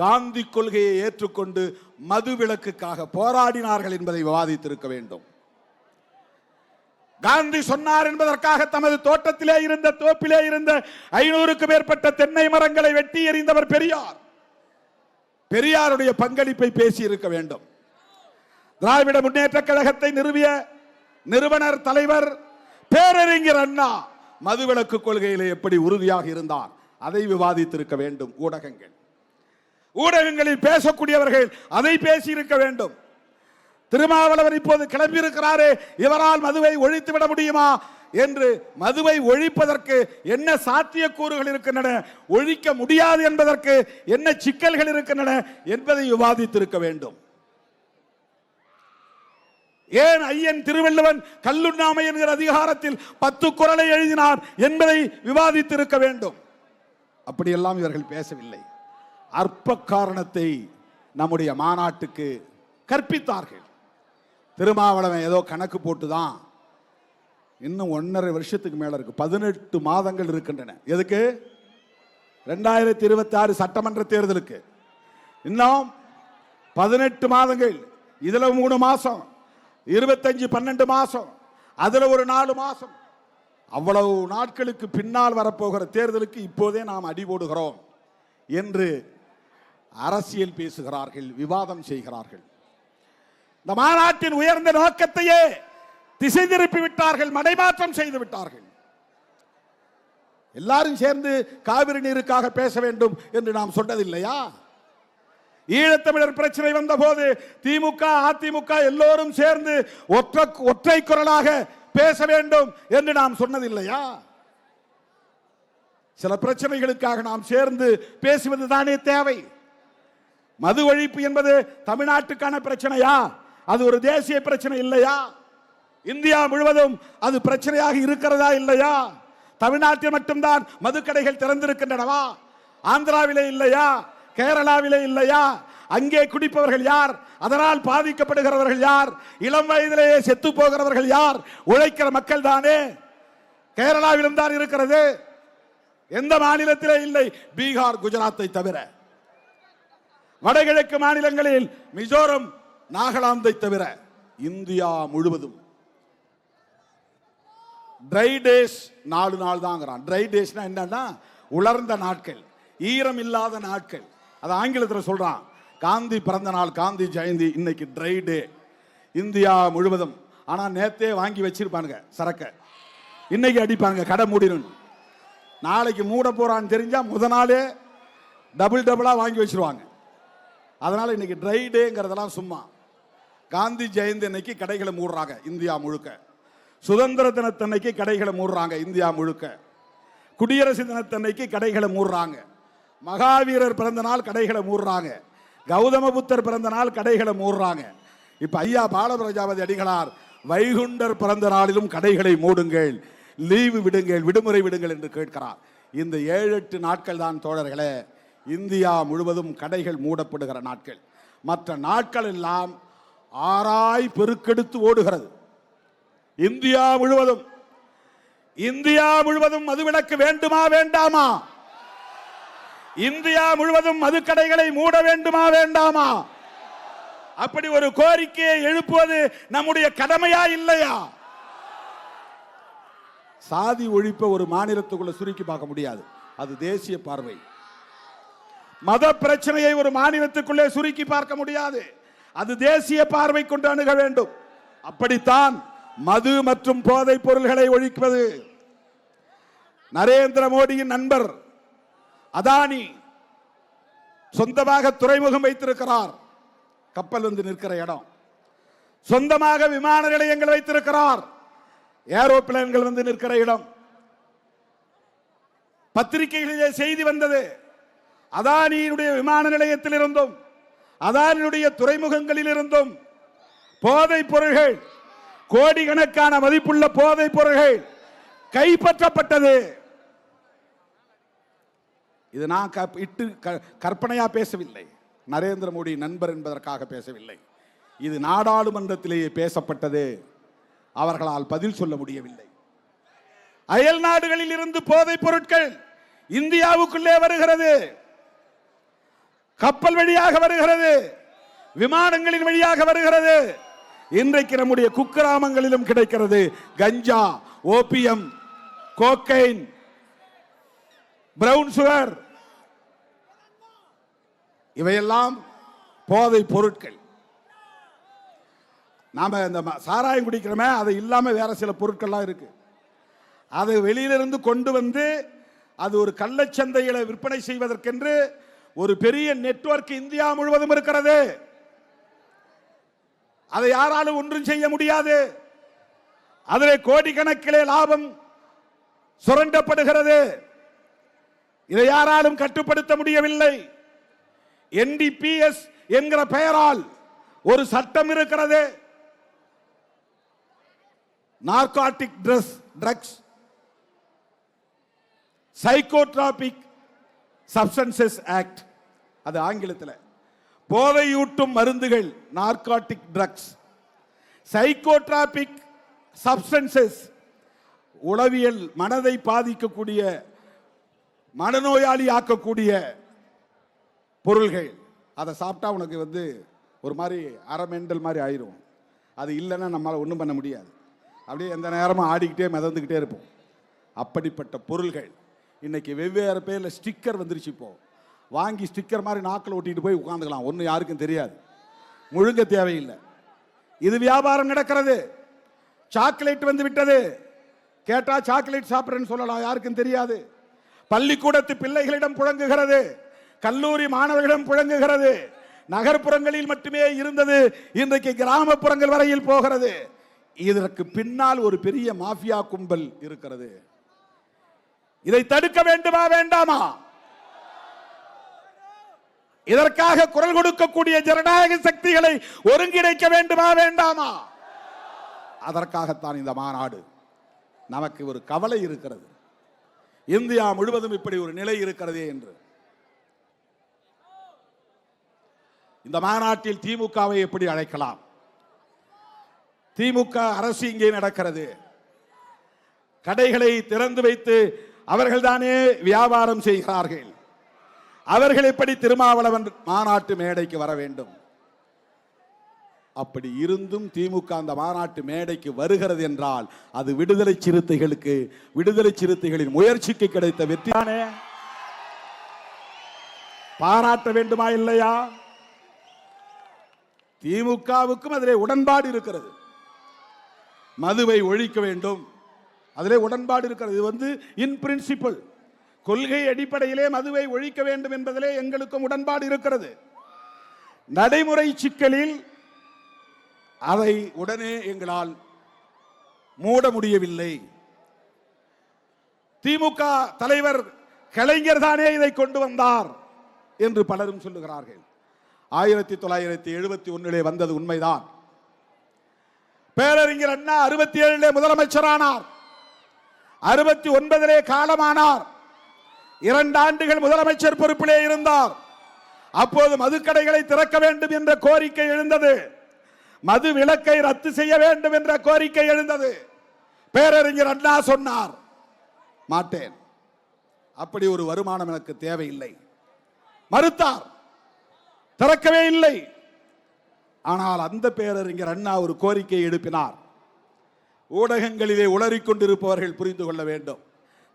காந்தி கொள்கையை ஏற்றுக்கொண்டு மது விலக்குக்காக போராடினார்கள் என்பதை விவாதித்திருக்க வேண்டும். காந்தி சொன்னார் என்பதற்காக தமது தோட்டத்திலே இருந்த தோப்பிலே இருந்த 500க்கும் மேற்பட்ட தென்னை மரங்களை வெட்டி எறிந்தவர் பெரியார். பெரியாருடைய பங்களிப்பை பேசி இருக்க வேண்டும். திராவிட முன்னேற்ற கழகத்தை நிறுவிய நிறுவனர் தலைவர் பேரறிஞர் அண்ணா மதுவிலக்கு கொள்கையிலே எப்படி உறுதியாக இருந்தார், அதை விவாதித்திருக்க வேண்டும். ஊடகங்களில் பேசக்கூடியவர்கள் அதை பேசி இருக்க வேண்டும். திருமாவளவன் இப்போது கிளம்பியிருக்கிறாரே, இவரால் மதுவை ஒழித்து விட முடியுமா என்று, மதுவை ஒழிப்பதற்கு என்ன சாத்தியக்கூறுகள் இருக்கின்றன, ஒழிக்க முடியாது என்பதற்கு என்ன சிக்கல்கள் இருக்கின்றன என்பதை விவாதித்திருக்க வேண்டும். ஏன் ஐயன் திருவள்ளுவன் கல்லுண்ணாமை என்கிற அதிகாரத்தில் 10 குறளை எழுதினார் என்பதை விவாதித்திருக்க வேண்டும். அப்படியெல்லாம் இவர்கள் பேசவில்லை. அற்ப காரணத்தை நம்முடைய மாநாட்டுக்கு கற்பித்தார்கள். திருமாவளவன் ஏதோ கணக்கு போட்டுதான், இன்னும் 1.5 வருஷத்துக்கு மேல இருக்கு, 18 மாதங்கள் இருக்கின்றன. எதுக்கு? 2026 சட்டமன்ற தேர்தலுக்கு இன்னும் 18 மாதங்கள். இதுல 3 மாசம், 25-12 மாசம், அதுல ஒரு 4 மாசம், அவ்வளவு நாட்களுக்கு பின்னால் வரப்போகிற தேர்தலுக்கு இப்போதே நாம் அடி போடுகிறோம் என்று அரசியல் பேசுகிறார்கள், விவாதம் செய்கிறார்கள். இந்த மாநாட்டின் உயர்ந்த நோக்கத்தையே திசை திருப்பி விட்டார்கள், மடைமாற்றம் செய்து விட்டார்கள். எல்லாரும் சேர்ந்து காவிரி நீருக்காக பேச வேண்டும் என்று நாம் சொன்னதில்லையா? ஈழத்தமிழர் பிரச்சனை வந்த போது திமுக அதிமுக எல்லோரும் சேர்ந்து ஒற்றை குரலாக பேச வேண்டும் என்று நாம் சொன்னதில்லையா? சில பிரச்சனைகளுக்காக நாம் சேர்ந்து பேசுவது தானே தேவை. மது ஒழிப்பு என்பது தமிழ்நாட்டுக்கான பிரச்சனையா? அது ஒரு தேசிய பிரச்சனை இல்லையா? இந்தியா முழுவதும் அது பிரச்சனையாக இருக்கிறதா இல்லையா? தமிழ்நாட்டில் மட்டும்தான் மதுக்கடைகள் திறந்திருக்கின்றனவா? ஆந்திராவிலே இல்லையா? கேரளாவிலே இல்லையா? அங்கே குடிப்பவர்கள் யார்? அதனால் பாதிக்கப்படுகிறவர்கள் யார்? இளம் வயதிலேயே செத்து போகிறவர்கள் யார்? உழைக்கிற மக்கள் தானே. கேரளாவிலும் தான் இருக்கிறது, எந்த மாநிலத்திலே இல்லை? பீகார், குஜராத்தை தவிர. வடகிழக்கு மாநிலங்களில் மிசோரம், நாகாலாந்தை தவிர இந்தியா முழுவதும் ட்ரை டேஸ் 4 நாள் தான். ட்ரை டேஸ்னா என்னன்னா உலர்ந்த நாட்கள், ஈரம் இல்லாத நாட்கள். அது ஆங்கிலத்தில் சொல்றான். காந்தி பிறந்த நாள், காந்தி ஜெயந்தி, இன்னைக்கு ட்ரை டே இந்தியா முழுவதும். ஆனா நேத்தே வாங்கி வச்சிருப்பானுங்க சரக்க, இன்னைக்கு அடிப்பாங்க கடை மூடிடும். நாளைக்கு மூட போறான்னு தெரிஞ்சா முத நாளே டபுளா வாங்கி வச்சிருவாங்க. அதனால இன்னைக்கு ட்ரை டேங்கிறதெல்லாம் சும்மா. காந்தி ஜெயந்தி அன்னைக்கு கடைகளை மூடுறாங்க இந்தியா முழுக்க. சுதந்திர தினத்தன்னைக்கு கடைகளை மூடுறாங்க இந்தியா முழுக்க. குடியரசு தினத்தன்னைக்கு கடைகளை மூடுறாங்க. மகாவீரர் பிறந்த நாள் கடைகளை மூடுறாங்க. கௌதம புத்தர் பிறந்த நாள் கடைகளை மூடுறாங்க. இப்ப ஐயா பாலபிரஜாபதி அடிகளார் வைகுண்டர் பிறந்த நாளிலும் கடைகளை மூடுங்கள், லீவு விடுங்கள், விடுமுறை விடுங்கள் என்று கேட்கிறார். இந்த 7-8 நாட்கள் தான் தோழர்களே இந்தியா முழுவதும் கடைகள் மூடப்படுகிற நாட்கள். மற்ற நாட்கள் எல்லாம் ஆராய் பெருக்கெடுத்து ஓடுகிறது. இந்தியா முழுவதும் மதுவிலக்கு வேண்டுமா வேண்டாமா? இந்தியா முழுவதும் மதுக்கடைகளை மூட வேண்டுமா வேண்டாமா? அப்படி ஒரு கோரிக்கையை எழுப்புவது நம்முடைய கடமையா இல்லையா? சாதி ஒழிப்ப ஒரு மாநிலத்துக்குள்ள சுருக்கி பார்க்க முடியாது, அது தேசிய பார்வை. மத பிரச்சனையை ஒரு மாநிலத்துக்குள்ளே சுருக்கி பார்க்க முடியாது, அது தேசிய பார்வை கொண்டு அணுக வேண்டும். அப்படித்தான் மது மற்றும் போதைப் பொருள்களை ஒழிப்பது. நரேந்திர மோடியின் நண்பர் அதானி சொந்தமாக துறைமுகம் வைத்திருக்கிறார், கப்பல் வந்து நிற்கிற இடம். சொந்தமாக விமான நிலையங்கள் வைத்திருக்கிறார், ஏரோப்ளேன்கள் வந்து நிற்கிற இடம். பத்திரிகைகளிலே செய்தி வந்தது, அதானியுடைய விமான நிலையத்தில் இருந்தும் அதானியுடைய துறைமுகங்களில் இருந்தும் போதைப் பொருள்கள், கோடிக்கணக்கான மதிப்புள்ள போதைப் பொருள்கள் கைப்பற்றப்பட்டது. இது நான் கற்பனையா பேசவில்லை, நரேந்திர மோடி நண்பர் என்பதற்காக பேசவில்லை. இது நாடாளுமன்றத்திலேயே பேசப்பட்டது, அவர்களால் பதில் சொல்ல முடியவில்லை. அயல் நாடுகளில் இருந்து போதைப் பொருட்கள் இந்தியாவுக்குள்ளே வருகிறது, கப்பல் வழியாக வருகிறது, விமானங்களின் வழியாக வருகிறது. இன்றைக்கு நம்முடைய குக்கிராமங்களிலும் கிடைக்கிறது. கஞ்சா, ஓபியம், கோக்கைன், பிரவுன் சுகர், இவையெல்லாம் போதை பொருட்கள். நாம இந்த சாராயம் குடிக்கிறோமே, அது இல்லாம வேற சில பொருட்கள்லாம் இருக்கு. அதை வெளியிலிருந்து கொண்டு வந்து அது ஒரு கள்ளச்சந்தையில விற்பனை செய்வதற்கென்று ஒரு பெரிய நெட்வொர்க் இந்தியா முழுவதும் இருக்கிறது. அதை யாராலும் ஒன்றும் செய்ய முடியாது. அதிலே கோடிக்கணக்கிலே லாபம் சுரண்டப்படுகிறது. இதை யாராலும் கட்டுப்படுத்த முடியவில்லை. NDPS என்கிற பெயரால் ஒரு சட்டம் இருக்கிறது, narcotic drugs psychotropic substances act, அது ஆங்கிலத்தில். போதையூட்டும் மருந்துகள், நார்காட்டிக் ட்ரக்ஸ், சைக்கோட்ராபிக் சப்ஸ்டன்சஸ், உளவியல் மனதை பாதிக்கக்கூடிய, மனநோயாளி ஆக்கக்கூடிய பொருள்கள். அதை சாப்பிட்டா உனக்கு வந்து ஒரு மாதிரி அரமெண்டல் மாதிரி ஆயிரும். அது இல்லைன்னா நம்மளால் ஒன்றும் பண்ண முடியாது, அப்படியே எந்த நேரமும் ஆடிக்கிட்டே மிதந்துக்கிட்டே இருப்போம். அப்படிப்பட்ட பொருள்கள் இன்னைக்கு வெவ்வேறு பேரில் ஸ்டிக்கர் வந்துருச்சு. இப்போ வாங்கி ஸ்டிக்கர் மாதிரி நாக்கில் ஒட்டிட்டு போய் உட்காந்துக்கலாம், ஒன்றும் யாருக்கும் தெரியாது, முழுங்க தேவையில்லை. இது வியாபாரம் நடக்கிறது. சாக்லேட் வந்து விட்டது, கேட்டா சாக்லேட் சாப்பிட்றேன்னு சொல்லலாம், யாருக்கும் தெரியாது. பள்ளிக்கூடத்து பிள்ளைகளிடம் புழங்குகிறது, கல்லூரி மாணவர்களிடம் புழங்குகிறது. நகர்ப்புறங்களில் மட்டுமே இருந்தது, இன்றைக்கு கிராமப்புறங்கள் வரையில் போகிறது. இதற்கு பின்னால் ஒரு பெரிய மாஃபியா கும்பல் இருக்கிறது. இதை தடுக்க வேண்டுமா வேண்டாமா? இதற்காக குரல் கொடுக்கக்கூடிய ஜனநாயக சக்திகளை ஒருங்கிணைக்க வேண்டுமா வேண்டாமா? அதற்காகத்தான் இந்த மாநாடு. நமக்கு ஒரு கவலை இருக்கிறது, இந்தியா முழுவதும் இப்படி ஒரு நிலை இருக்கிறதே என்று. இந்த மாநாட்டில் திமுகவை எப்படி அழைக்கலாம்? திமுக அரசு இங்கே நடக்கிறது. கடைகளை திறந்து வைத்து அவர்கள்தானே வியாபாரம் செய்கிறார்கள். அவர்கள் எப்படி திருமாவளவன் மாநாட்டு மேடைக்கு வர வேண்டும்? அப்படி இருந்தும் திமுக அந்த மாநாட்டு மேடைக்கு வருகிறது என்றால் அது விடுதலை சிறுத்தைகளுக்கு, விடுதலை சிறுத்தைகளின் முயற்சிக்கு கிடைத்த வெற்றியானே. பாராட்ட வேண்டுமா இல்லையா? திமுகவுக்கும் அதிலே உடன்பாடு இருக்கிறது. மதுவை ஒழிக்க வேண்டும், அதிலே உடன்பாடு இருக்கிறது. இது இன் பிரின்சிபல், கொள்கை அடிப்படையிலே மதுவை ஒழிக்க வேண்டும் என்பதிலே எங்களுக்கும் உடன்பாடு இருக்கிறது. நடைமுறை சிக்கலில் அதை உடனே எங்களால் மூட முடியவில்லை. திமுக தலைவர் கலைஞர் தானே இதை கொண்டு வந்தார் என்று பலரும் சொல்லுகிறார்கள். 1971 வந்தது உண்மைதான். பேரறிஞர் அண்ணா 67 முதலமைச்சரானார், 69 காலமானார். 2 ஆண்டுகள் முதலமைச்சர் பொறுப்பிலே இருந்தார். அப்போது மதுக்கடைகளை திறக்க வேண்டும் என்ற கோரிக்கை எழுந்தது. மது விலக்கை ரத்து செய்ய வேண்டும் என்ற கோரிக்கை எழுந்தது. பேரறிஞர் அண்ணா சொன்னார், மாட்டேன், அப்படி ஒரு வருமானம் எனக்கு தேவையில்லை, மறுத்தார், திறக்கவே இல்லை. ஆனால் அந்த பேரறிஞர் அண்ணா ஒரு கோரிக்கை எழுப்பினார். ஊடகங்களிலே உளறிக் கொண்டிருப்பவர்கள் புரிந்து கொள்ள வேண்டும்.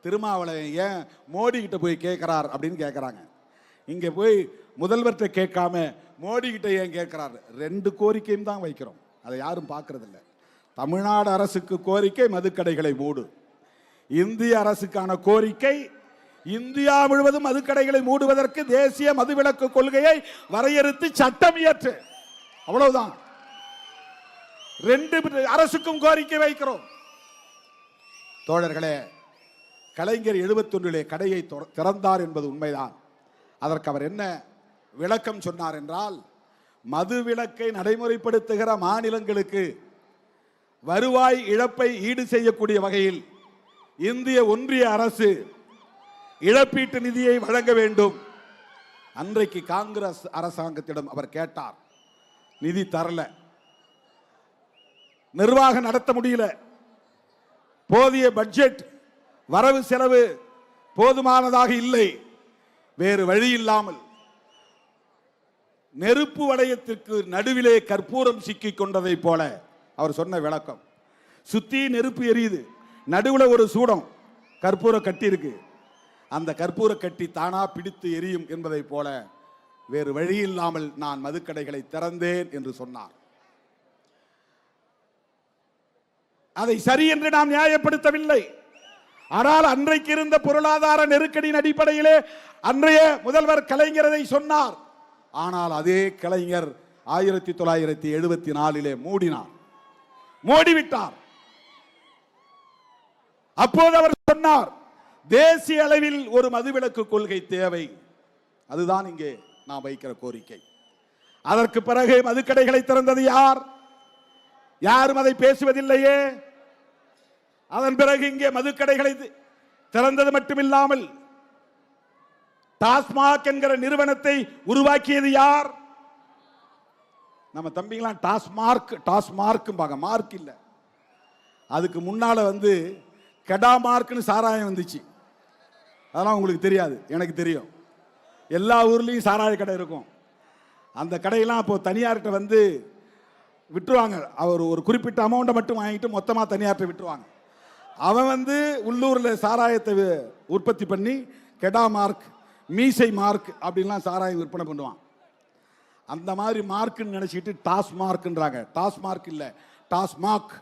திருமாவளவன் ஏன் மோடி கிட்ட போய் கேட்கிறார் அப்படின்னு கேட்கிறாங்க. இங்க போய் முதல்வர்கிட்ட கேட்காம மோடி கிட்ட ஏன் கேட்கிறார்? 2 கோரிக்கையும் தான் வைக்கிறோம், அதை யாரும் பார்க்கறது இல்லை. தமிழ்நாடு அரசுக்கு கோரிக்கை மதுக்கடைகளை மூடு. இந்திய அரசுக்கான கோரிக்கை இந்தியா முழுவதும் மதுக்கடைகளை மூடுவதற்கு தேசிய மதுவிலக்கு கொள்கையை வரையறுத்து சட்டம் இயற்று. அவ்வளவுதான். 2 அரசுக்கும் கோரிக்கை வைக்கிறோம். தோழர்களே, கலைஞர் 71 கடையை திறந்தார் என்பது உண்மைதான். அதற்கு அவர் என்ன விளக்கம் சொன்னார் என்றால், மது விலக்கை நடைமுறைப்படுத்துகிற மாநிலங்களுக்கு வருவாய் இழப்பை ஈடு செய்யக்கூடிய வகையில் இந்திய ஒன்றிய அரசு இழப்பீட்டு நிதியை வழங்க வேண்டும். அன்றைக்கு காங்கிரஸ் அரசாங்கத்திடம் அவர் கேட்டார், நிதி தரல, நிர்வாகம் நடத்த முடியல, போதிய பட்ஜெட் வரவு செலவு போதுமானதாக இல்லை. வேறு வழி இல்லாமல் நெருப்பு வளையத்திற்கு நடுவிலே கற்பூரம் சிக்கிக் கொண்டதை போல அவர் சொன்ன விளக்கம். சுத்தி நெருப்பு எரியுது, நடுவில் ஒரு சூடம் கற்பூர கட்டி இருக்கு, அந்த கற்பூர கட்டி தானா பிடித்து எரியும் என்பதை போல வேறு வழி இல்லாமல் நான் மதுக்கடைகளை திறந்தேன் என்று சொன்னார். அதை சரி என்று நாம் நியாயப்படுத்தவில்லை. ஆனால் அன்றைக்கு இருந்த பொருளாதார நெருக்கடியின் அடிப்படையிலே அன்றைய முதல்வர் கலைஞரை சொன்னார். ஆனால் அதே கலைஞர் 1974 மூடினார், மூடிவிட்டார். அப்போது அவர் சொன்னார், தேசிய அளவில் ஒரு மதுவிலக்கு கொள்கை தேவை. அதுதான் இங்கே நாம் வைக்கிற கோரிக்கை. அதற்கு பிறகு மதுக்கடைகளை திறந்தது யார்? யாரும் அதை பேசுவதில்லையே. அதன் பிறகு இங்கே மதுக்கடைகளை திறந்தது மட்டுமில்லாமல் டாஸ்மாக் என்கிற நிறுவனத்தை உருவாக்கியது யார்? நம்ம தம்பிங்களாம் டாஸ்மார்க் டாஸ்மார்க் மார்க் இல்ல, அதுக்கு முன்னால கெடா மார்க்னு சாராயம் வந்துச்சு. அதெல்லாம் உங்களுக்கு தெரியாது, எனக்கு தெரியும். எல்லா ஊர்லயும் சாராய கடை இருக்கும். அந்த கடையெல்லாம் இப்போ தனியார்கிட்ட விட்டுருவாங்க. அவர் ஒரு குறிப்பிட்ட அமௌண்ட்டை மட்டும் வாங்கிட்டு மொத்தமாக தனியார்கிட்ட விட்டுருவாங்க. அவன் உள்ளூரில் சாராயத்தை உற்பத்தி பண்ணி கெடா மார்க், மீசை மார்க் அப்படின்லாம் சாராயம் விற்பனை பண்ணுவான். அந்த மாதிரி மார்க்னு நினைச்சிட்டு டாஸ்மார்க்ன்றாங்க. டாஸ்மார்க் இல்லை, TASMAC,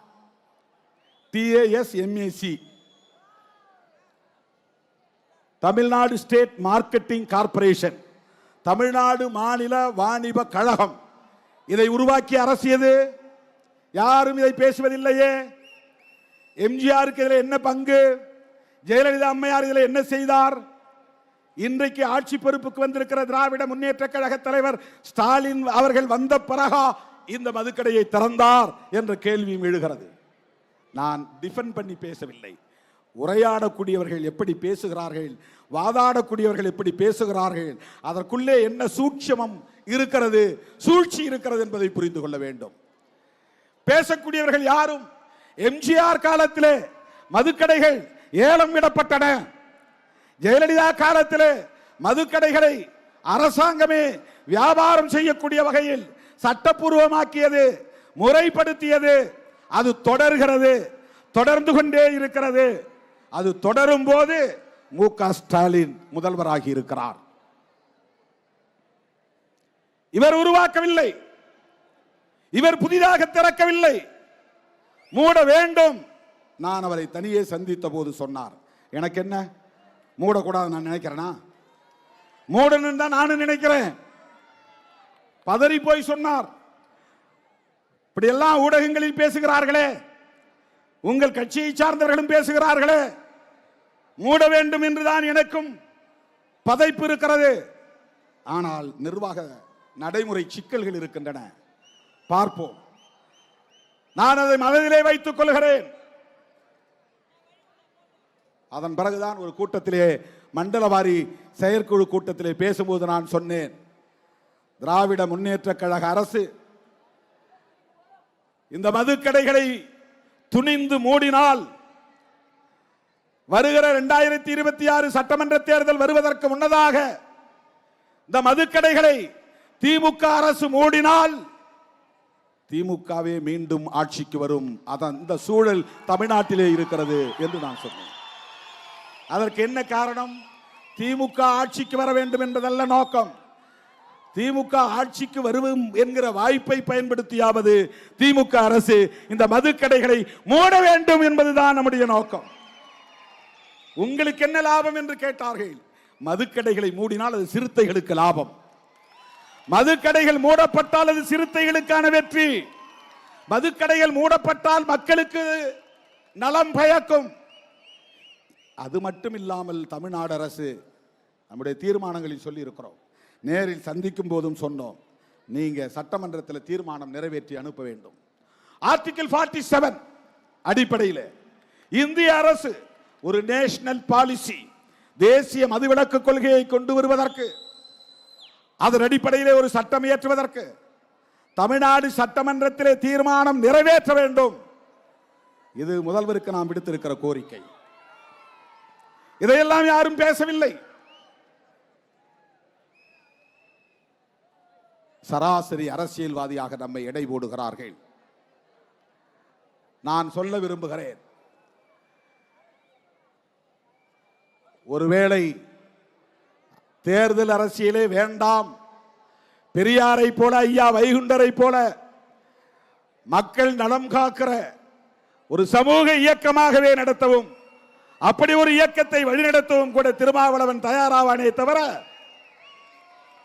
TASMAC, Tamil Nadu state marketing corporation, Tamil Nadu மாநில வாணிப கழகம். இதை உருவாக்கிய அரசு எது? யாரும் இதை பேசுவதில்லையே. எம்ஜிஆருக்கு இதில் என்ன பங்கு? ஜெயலலிதா அம்மையார் இதில் என்ன செய்தார்? இன்றைக்கு ஆட்சி பொறுப்புக்கு வந்திருக்கிற திராவிட முன்னேற்ற கழக தலைவர் ஸ்டாலின் அவர்கள் வந்த பிறகா இந்த மதுக்கடையை திறந்தார் என்ற கேள்வியும் எழுகிறது. நான் டிஃபெண்ட் பண்ணி பேசவில்லை. உரையாடக்கூடியவர்கள் எப்படி பேசுகிறார்கள், வாதாடக்கூடியவர்கள் எப்படி பேசுகிறார்கள், அதற்குள்ளே என்ன சூட்சமம் இருக்கிறது, சூழ்ச்சி இருக்கிறது என்பதை புரிந்து கொள்ள வேண்டும். பேசக்கூடியவர்கள் யாரும் எம்ஜிஆர் காலத்திலே மதுக்கடைகள் ஏலம் விடப்பட்டன. ஜெயலலிதா காலத்திலே மதுக்கடைகளை அரசாங்கமே வியாபாரம் செய்யக்கூடிய வகையில் சட்டப்பூர்வமாக்கியது, முறைப்படுத்தியது. அது தொடர்கிறது, தொடர்ந்து கொண்டே இருக்கிறது. அது தொடரும் போது மு.க. ஸ்டாலின் முதல்வராகி இருக்கிறார். இவர் உருவாக்கவில்லை, இவர் புதிதாக திறக்கவில்லை. மூட வேண்டும். நான் அவரை தனியே சந்தித்த போது சொன்னார், எனக்கு என்ன மூடக்கூடாது நான் நினைக்கிறேனா? மூடணும் தான் நானும் நினைக்கிறேன். பதறி போய் சொன்னார். இப்படி எல்லாம் ஊடகங்களில் பேசுகிறார்களே, உங்கள் கட்சியை சார்ந்தவர்களும் பேசுகிறார்களே, மூட வேண்டும் என்றுதான் எனக்கும் பதைப்பு இருக்கிறது. ஆனால் நிர்வாக நடைமுறை சிக்கல்கள் இருக்கின்றன, பார்ப்போம். நான் அதை மனதிலே வைத்துக் கொள்கிறேன். அதன் பிறகுதான் ஒரு கூட்டத்திலே, மண்டலவாரி செயற்குழு கூட்டத்திலே பேசும்போது நான் சொன்னேன், திராவிட முன்னேற்ற கழக அரசு இந்த மதுக்கடைகளை துணிந்து மூடினால் வருகிற 2026 சட்டமன்ற தேர்தல் வருவதற்கு முன்னதாக இந்த மதுக்கடைகளை திமுக அரசு மூடினால் திமுகவே மீண்டும் ஆட்சிக்கு வரும். அந்த சூழல் தமிழ்நாட்டிலே இருக்கிறது என்று நான் சொன்னேன். அதற்கு என்ன காரணம்? திமுக ஆட்சிக்கு வர வேண்டும் என்பதல்ல நோக்கம். திமுக ஆட்சிக்கு வருவோம் என்கிற வாய்ப்பை பயன்படுத்தியாவது திமுக அரசு இந்த மதுக்கடைகளை மூட வேண்டும் என்பதுதான் நம்முடைய நோக்கம். உங்களுக்கு என்ன லாபம் என்று கேட்டார்கள். மதுக்கடைகளை மூடினால் அது சிறுத்தைகளுக்கு லாபம். மதுக்கடைகள் மூடப்பட்டால் அது சிறுத்தைகளுக்கான வெற்றி. மதுக்கடைகள் மூடப்பட்டால் மக்களுக்கு நலம் பயக்கும். அது மட்டும் இல்லாமல் தமிழ்நாடு அரசு நம்முடைய தீர்மானங்களில் சொல்லி இருக்கிறோம், நேரில் சந்திக்கும் போதும் சொன்னோம், நீங்க சட்டமன்றத்தில் தீர்மானம் நிறைவேற்றி அனுப்ப வேண்டும். ஆர்டிகிள் 47 அடிப்படையில் இந்திய அரசு ஒரு நேஷனல் பாலிசி, தேசிய மதுவிலக்கு கொள்கையை கொண்டு வருவதற்கு, அதன் அடிப்படையிலே ஒரு சட்டம் இயற்றுவதற்கு தமிழ்நாடு சட்டமன்றத்திலே தீர்மானம் நிறைவேற்ற வேண்டும். இது முதல்வருக்கு நாம் விடுத்திருக்கிற கோரிக்கை. இதையெல்லாம் யாரும் பேசவில்லை. சராசரி அரசியல்வாதியாக நம்மை எடை போடுகிறார்கள். நான் சொல்ல விரும்புகிறேன், ஒருவேளை தேர்தல் அரசியலே வேண்டாம், பெரியாரை போல, ஐயா வைகுண்டரை போல மக்கள் நலம் காக்கிற ஒரு சமூக இயக்கமாகவே நடத்தவும், அப்படி ஒரு இயக்கத்தை வழிநடத்தவும் கூட திருமாவளவன் தயாராவானே தவிர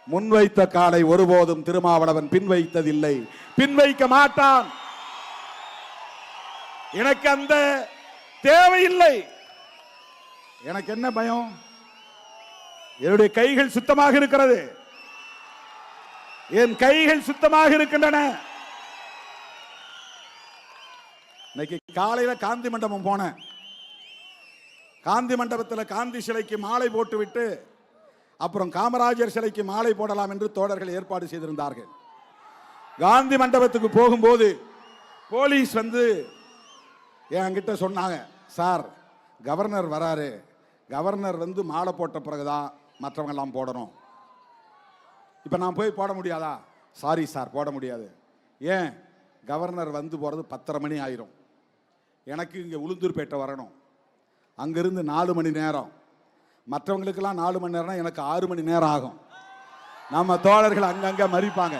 முன்வைத்த காலை ஒருபோதும் திருமாவளவன் பின்வைத்ததில்லை, பின்வைக்க மாட்டான். எனக்கு அந்த தேவையில்லை. எனக்கு என்ன பயம்? என்னுடைய கைகள் சுத்தமாக இருக்கிறது, என் கைகள் சுத்தமாக இருக்கின்றன. இன்னைக்கு காலையில காந்தி மண்டபம் போனேன். காந்தி மண்டபத்தில் காந்தி சிலைக்கு மாலை போட்டுவிட்டு அப்புறம் காமராஜர் சிலைக்கு மாலை போடலாம் என்று தோழர்கள் ஏற்பாடு செய்திருந்தார்கள். காந்தி மண்டபத்துக்கு போகும்போது போலீஸ் வந்து என்கிட்ட சொன்னாங்க, சார் கவர்னர் வராரு, கவர்னர் வந்து மாலை போட்ட பிறகுதான் மற்றவங்க எல்லாம் போடணும். இப்போ நான் போய் போட முடியாதா? சாரி சார், போட முடியாது. ஏன்? கவர்னர் வந்து போகிறது 10:30 மணி ஆயிரும். எனக்கு இங்கே உளுந்தூர்பேட்டை வரணும், அங்கிருந்து 4 மணி நேரம், மற்றவங்களுக்கெல்லாம் 4 மணி நேரம்னா எனக்கு 6 மணி நேரம் ஆகும். நம்ம தோழர்கள் அங்கங்க மறிப்பாங்க,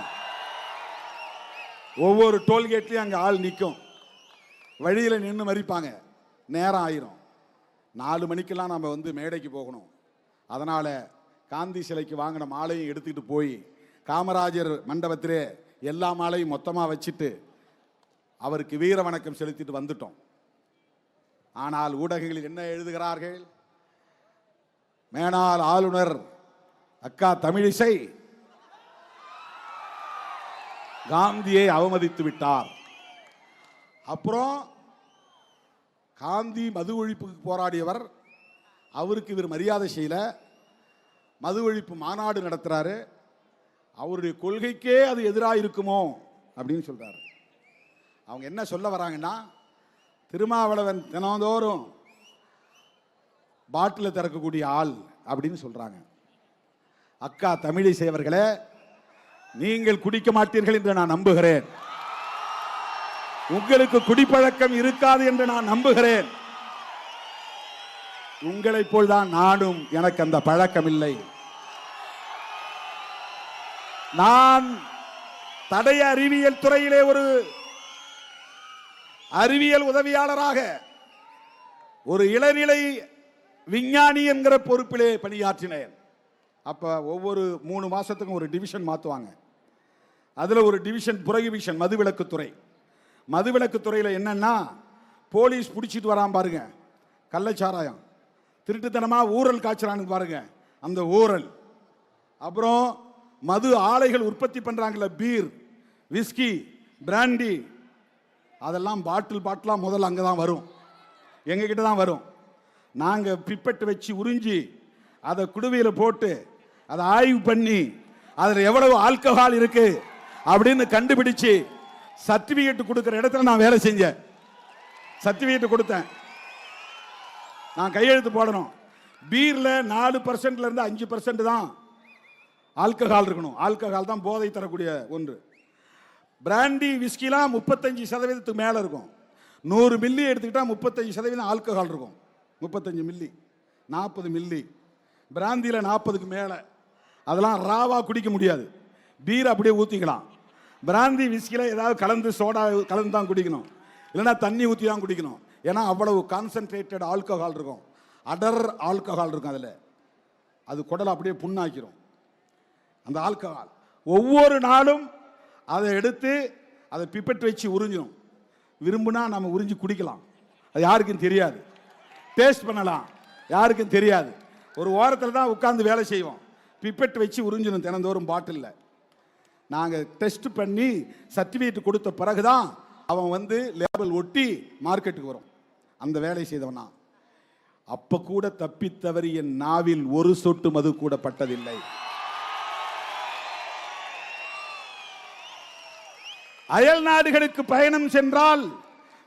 ஒவ்வொரு டோல்கேட்லையும் அங்கே ஆள் நிற்கும், வழியில் நின்று மறிப்பாங்க, நேரம் ஆயிரும். 4 மணிக்கெல்லாம் நம்ம வந்து மேடைக்கு போகணும். அதனால் காந்தி சிலைக்கு வாங்கின மாலையும் எடுத்துக்கிட்டு போய் காமராஜர் மண்டபத்திலே எல்லா மாலையும் மொத்தமாக வச்சுட்டு அவருக்கு வீர வணக்கம் செலுத்திட்டு வந்துட்டோம். ஆனால் ஊடகங்களில் என்ன எழுதுகிறார்கள்? மேனாள் ஆளுநர் அக்கா தமிழிசை காந்தியை அவமதித்து விட்டார். அப்புறம் காந்தி மது ஒழிப்புக்கு போராடியவர், அவருக்கு இவர் மரியாதை செய்யல, மது ஒழிப்பு மாநாடு நடத்துறாரு, அவருடைய கொள்கைக்கே அது எதிராக இருக்குமோ அப்படின்னு சொல்றாரு. அவங்க என்ன சொல்ல வராங்கன்னா, திருமாவளவன் தினந்தோறும் பாட்டில் திறக்கக்கூடிய ஆள் அப்படின்னு சொல்றாங்க. அக்கா தமிழிசை அவர்களே, நீங்கள் குடிக்க மாட்டீர்கள் என்று நான் நம்புகிறேன். உங்களுக்கு குடிப்பழக்கம் இருக்காது என்று நான் நம்புகிறேன். உங்களைப் போல்தான் நானும், எனக்கு அந்த பழக்கம் இல்லை. நான் தடய அறிவியல் துறையிலே ஒரு அறிவியல் உதவியாளராக, ஒரு இளநிலை விஞ்ஞானி என்கிற பொறுப்பிலே பணியாற்றினேன். அப்ப ஒவ்வொரு 3 மாசத்துக்கும் ஒரு டிவிஷன் மாத்துவாங்க. அதுல ஒரு டிவிஷன் புரோகிபிஷன், மதுவிலக்குத்துறை. மதுவிலக்குத்துறையில் என்னன்னா, போலீஸ் பிடிச்சிட்டு வரான் பாருங்க கள்ளச்சாராயம், திருட்டுத்தனமா ஊரல் காய்ச்சறான்னு பாருங்க அந்த ஊரல், அப்புறம் மது ஆலைகள் உற்பத்தி பண்றாங்கல்ல, பீர், விஸ்கி, பிராண்டி, அதெல்லாம் பாட்டிலா முதல்ல அங்கே தான் வரும், எங்க கிட்ட தான் வரும். நாங்க பிப்பெட்டு வச்சு உறிஞ்சி அதை குடுவையில் போட்டு அதை ஆய்வு பண்ணி அதில் எவ்வளவு ஆல்கஹால் இருக்கு அப்படின்னு கண்டுபிடிச்சு சர்டிபிகேட் கொடுக்கிற இடத்துல நான் வேலை செஞ்சேன். சர்டிபிகேட் கொடுத்தேன், நான் கையெழுத்து போடணும். பீர்ல 4% இருந்து 5% தான் ஆல்கஹால் இருக்கணும். ஆல்கஹால் தான் போதை தரக்கூடிய ஒன்று. பிராண்டி, விஸ்கிலாம் 35% மேல இருக்கும். 100 மில்லி எடுத்துக்கிட்டா 35% ஆல்கஹால் இருக்கும். 35 மில்லி, 40 மில்லி. பிராந்தியில 40க்கு மேல. அதெல்லாம் ராவா குடிக்க முடியாது. பீர் அப்படியே ஊத்திக்கலாம். பிராந்தி, விஸ்கில ஏதாவது கலந்து, சோடா கலந்து தான் குடிக்கணும், இல்லைன்னா தண்ணி ஊற்றி தான் குடிக்கணும். ஏன்னா அவ்வளவு கான்சென்ட்ரேட்டட் ஆல்கஹால் இருக்கும், அடர் ஆல்கஹால் இருக்கும். அதில் அது குடலை அப்படியே புண்ணாக்கிரும் அந்த ஆல்கஹால். ஒவ்வொரு நாளும் அதை எடுத்து அதை பிப்பெட் வச்சு உறிஞ்சணும். விரும்புனா நம்ம உறிஞ்சி குடிக்கலாம், அது யாருக்கும் தெரியாது. டேஸ்ட் பண்ணலாம், யாருக்கும் தெரியாது. ஒரு ஓரத்தில் தான் உட்கார்ந்து வேலை செய்வோம். பிப்பெட் வச்சு உறிஞ்சணும் தினந்தோறும் பாட்டில். நாங்கள் டெஸ்ட் பண்ணி சர்டிஃபிகேட் கொடுத்த பிறகுதான் அவன் வந்து லேபிள் ஒட்டி மார்க்கெட்டுக்கு வரும். அந்த வேலை செய்தவனா. அப்ப கூட தப்பித்தவறி என் நாவில் ஒரு சொட்டு மது கூட பட்டதில்லை. அயல் நாடுகளுக்கு பயணம் சென்றால்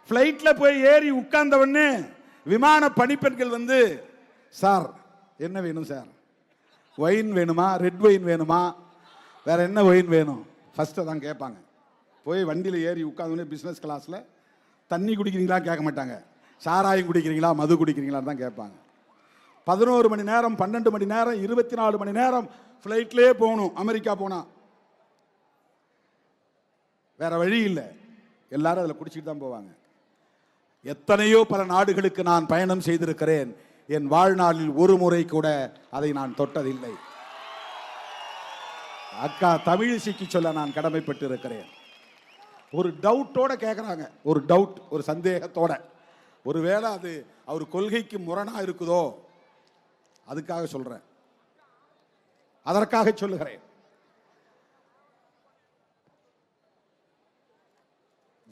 பிளைட்ல போய் ஏறி உட்கார்ந்தவொடனே விமான பணிப்பெண்கள் வந்து, சார் என்ன வேணும் சார், ஒயின் வேணுமா, ரெட் ஒயின் வேணுமா, வேற என்ன ஒயின் வேணும், ஃபர்ஸ்ட் தான் கேட்பாங்க. போய் வண்டியில் ஏறி உட்கார்ந்தோடனே பிஸ்னஸ் கிளாஸில் தண்ணி குடிக்கிறீங்களா கேட்க மாட்டாங்க, சாராயம் குடிக்கிறீங்களா, மது குடிக்கிறீங்களான்னு தான் கேட்பாங்க. 11 மணி நேரம், 12 மணி நேரம், 24 மணி நேரம் ஃப்ளைட்லேயே போகணும். அமெரிக்கா போனா வேற வழி இல்லை, எல்லாரும் அதில் குடிச்சிட்டு தான் போவாங்க. எத்தனையோ பல நாடுகளுக்கு நான் பயணம் செய்திருக்கிறேன். என் வாழ்நாளில் ஒரு முறை கூட அதை நான் தொட்டதில்லை. அக்கா தமிழிசைக்கு சொல்ல நான் கடமைப்பட்டு இருக்கிறேன். ஒரு டவுட்டோட கேட்குறாங்க, ஒரு டவுட், ஒரு சந்தேகத்தோட. ஒருவேளை அது அவர் கொள்கைக்கு முரணா இருக்குதோ, அதுக்காக சொல்றேன், அதற்காக சொல்லுகிறேன்.